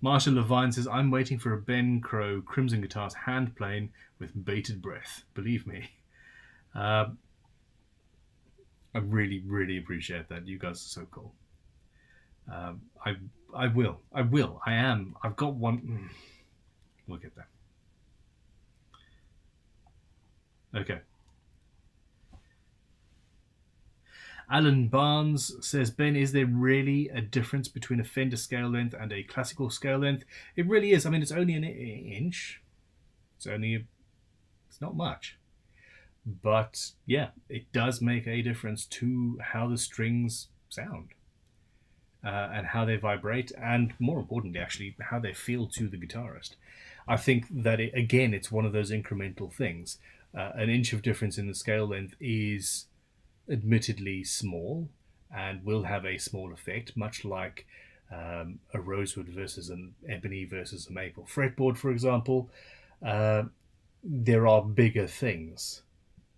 Speaker 1: Marsha Levine says, I'm waiting for a Ben Crowe Crimson Guitars hand plane with bated breath. Believe me. I really, really appreciate that. You guys are so cool. I will. I am. I've got one. We'll get there. Okay. Alan Barnes says, Ben, is there really a difference between a Fender scale length and a classical scale length? It really is. I mean, it's only an inch. It's not much. But yeah, it does make a difference to how the strings sound. And how they vibrate, and more importantly, actually, how they feel to the guitarist. I think that, it's one of those incremental things. An inch of difference in the scale length is admittedly small and will have a small effect, much like a rosewood versus an ebony versus a maple fretboard, for example. There are bigger things.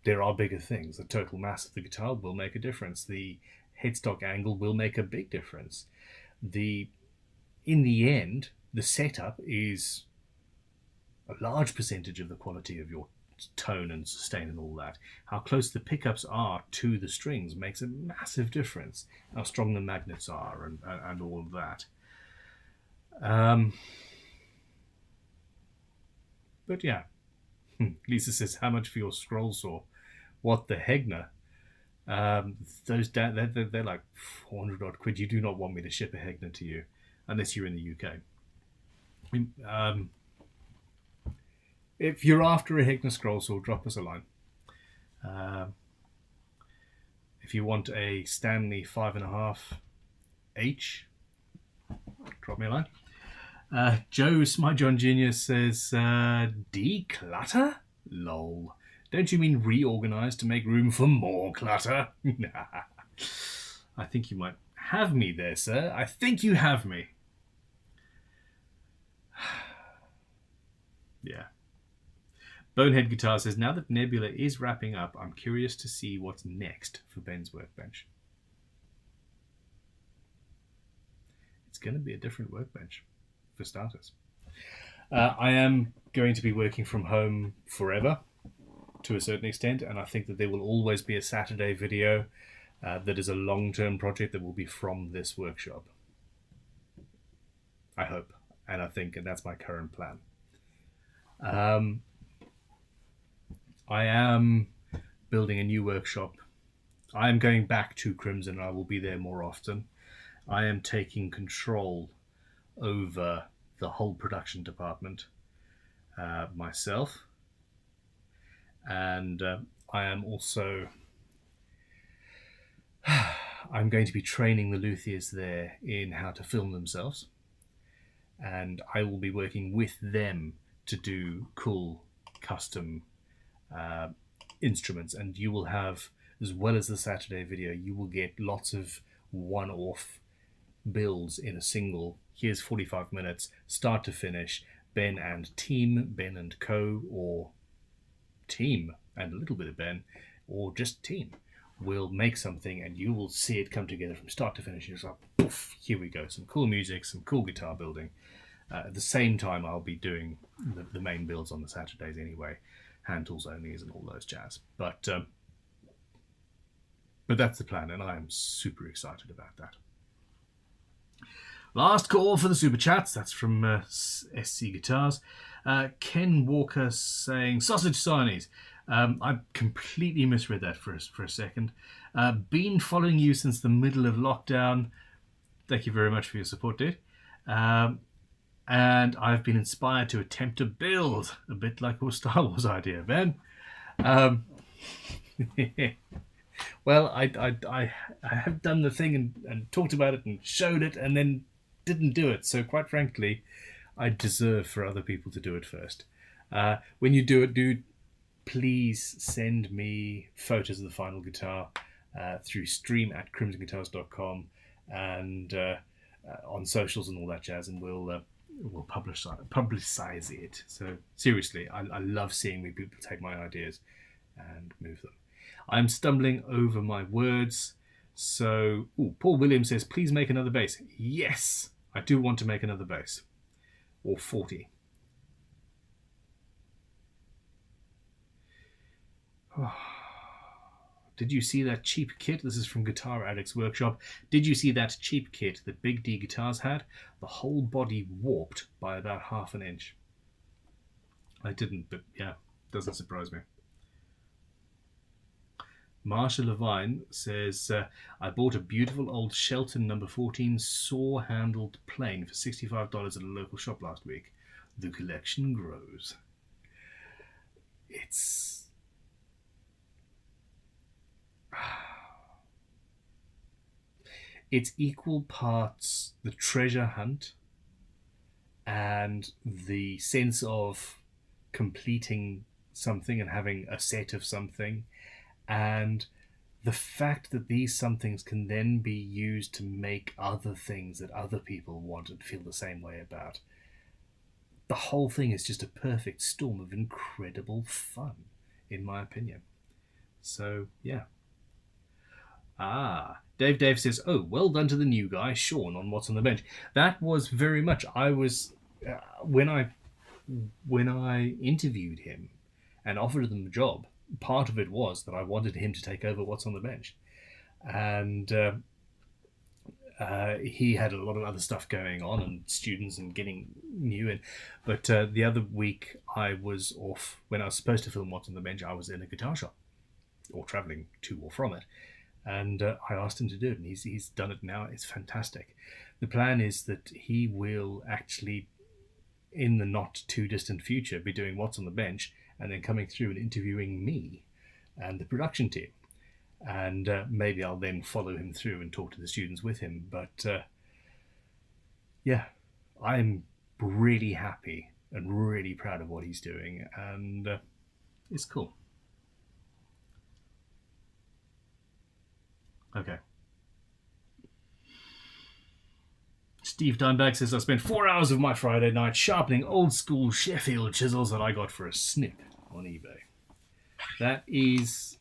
Speaker 1: The total mass of the guitar will make a difference. The headstock angle will make a big difference. In the end, the setup is a large percentage of the quality of your tone and sustain and all that. How close the pickups are to the strings makes a massive difference. How strong the magnets are and all of that. But yeah. Lisa says, how much for your scroll saw? What the Hegner? They're like 400 odd quid. You do not want me to ship a Hegner to you unless you're in the UK. If you're after a Hegner scroll saw, drop us a line. If you want a Stanley 5.5H, drop me a line. Joe Smite John Jr. says, declutter? Lol. Don't you mean reorganize to make room for more clutter? I think you might have me there, sir. I think you have me. Yeah. Bonehead Guitar says, now that Nebula is wrapping up, I'm curious to see what's next for Ben's workbench. It's going to be a different workbench, for starters. I am going to be working from home forever, to a certain extent, and I think that there will always be a Saturday video that is a long-term project that will be from this workshop. I hope, and I think, and that's my current plan. I am building a new workshop. I am going back to Crimson, and I will be there more often. I am taking control over the whole production department myself. And I am also... I'm going to be training the Luthiers there in how to film themselves. And I will be working with them to do cool custom instruments. And you will have, as well as the Saturday video, you will get lots of one-off builds in a single. Here's 45 minutes, start to finish. Ben and team, Ben and co, or team and a little bit of Ben, or just team, will make something, and you will see it come together from start to finish. It's like, poof, here we go. Some cool music, some cool guitar building. At the same time, I'll be doing the main builds on the Saturdays anyway, hand tools only and all those jazz. But that's the plan, and I am super excited about that. Last call for the super chats. That's from SC Guitars. Ken Walker saying sausage sarnies. I completely misread that for a second. Been following you since the middle of lockdown. Thank you very much for your support, dude. And I've been inspired to attempt to build a bit like your Star Wars idea, Ben. Well, I have done the thing and talked about it and showed it and then didn't do it. So quite frankly, I deserve for other people to do it first. When you do it, dude, please send me photos of the final guitar through stream@crimsonguitars.com and on socials and all that jazz, and we'll publicize it. So seriously, I love seeing when people take my ideas and move them. I'm stumbling over my words. So, Paul Williams says, please make another bass. Yes, I do want to make another bass. Or 40. Oh. Did you see that cheap kit? This is from Guitar Addict's Workshop. Did you see that cheap kit that Big D Guitars had? The whole body warped by about ½ an inch. I didn't, but yeah, doesn't surprise me. Marsha Levine says, I bought a beautiful old Shelton number 14 saw-handled plane for $65 at a local shop last week. The collection grows. It's equal parts the treasure hunt and the sense of completing something and having a set of something, and the fact that these somethings can then be used to make other things that other people want and feel the same way about. The whole thing is just a perfect storm of incredible fun, in my opinion. So, yeah. Dave says, oh, well done to the new guy, Sean, on What's on the Bench. That was very much, I was, when I interviewed him and offered him the job, part of it was that I wanted him to take over What's on the Bench. And he had a lot of other stuff going on and students and getting new in. But the other week I was off. When I was supposed to film What's on the Bench, I was in a guitar shop or travelling to or from it. And I asked him to do it, and he's done it now. It's fantastic. The plan is that he will actually, in the not too distant future, be doing What's on the Bench and then coming through and interviewing me and the production team. And maybe I'll then follow him through and talk to the students with him. But yeah, I'm really happy and really proud of what he's doing, and it's cool. Okay. Steve Dimebag says, I spent 4 hours of my Friday night sharpening old school Sheffield chisels that I got for a snip on eBay. That is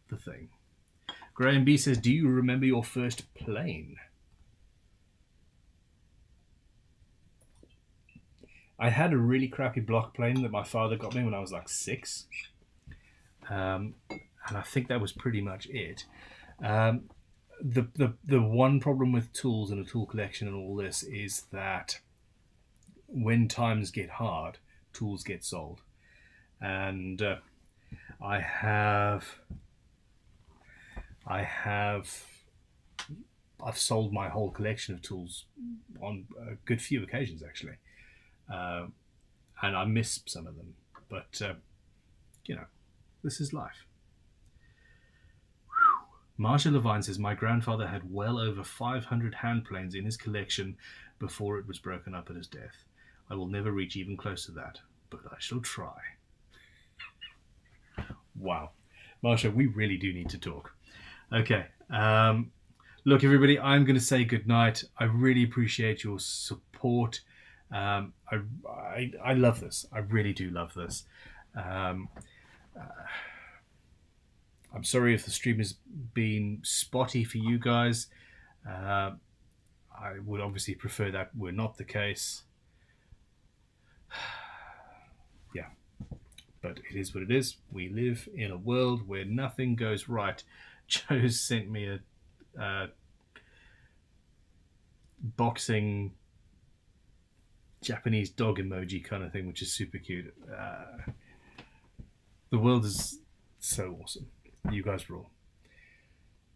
Speaker 1: the thing. Graham B says, do you remember your first plane? I had a really crappy block plane that my father got me when I was like 6. And I think that was pretty much it. The one problem with tools and a tool collection and all this is that when times get hard, tools get sold. And I've sold my whole collection of tools on a good few occasions, actually. And I miss some of them. But, this is life. Marsha Levine says, my grandfather had well over 500 hand planes in his collection before it was broken up at his death. I will never reach even close to that, but I shall try. Wow. Marsha, we really do need to talk. Okay. Look, everybody, I'm going to say goodnight. I really appreciate your support. I love this. I really do love this. I'm sorry if the stream has been spotty for you guys. I would obviously prefer that were not the case. Yeah, but it is what it is. We live in a world where nothing goes right. Joe's sent me a boxing Japanese dog emoji kind of thing, which is super cute. The world is so awesome. You guys rule.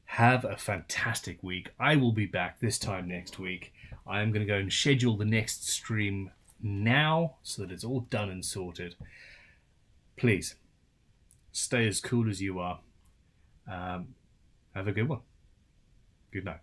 Speaker 1: Have a fantastic week. I will be back this time next week. I am going to go and schedule the next stream now so that it's all done and sorted. Please, stay as cool as you are. Have a good one. Good night.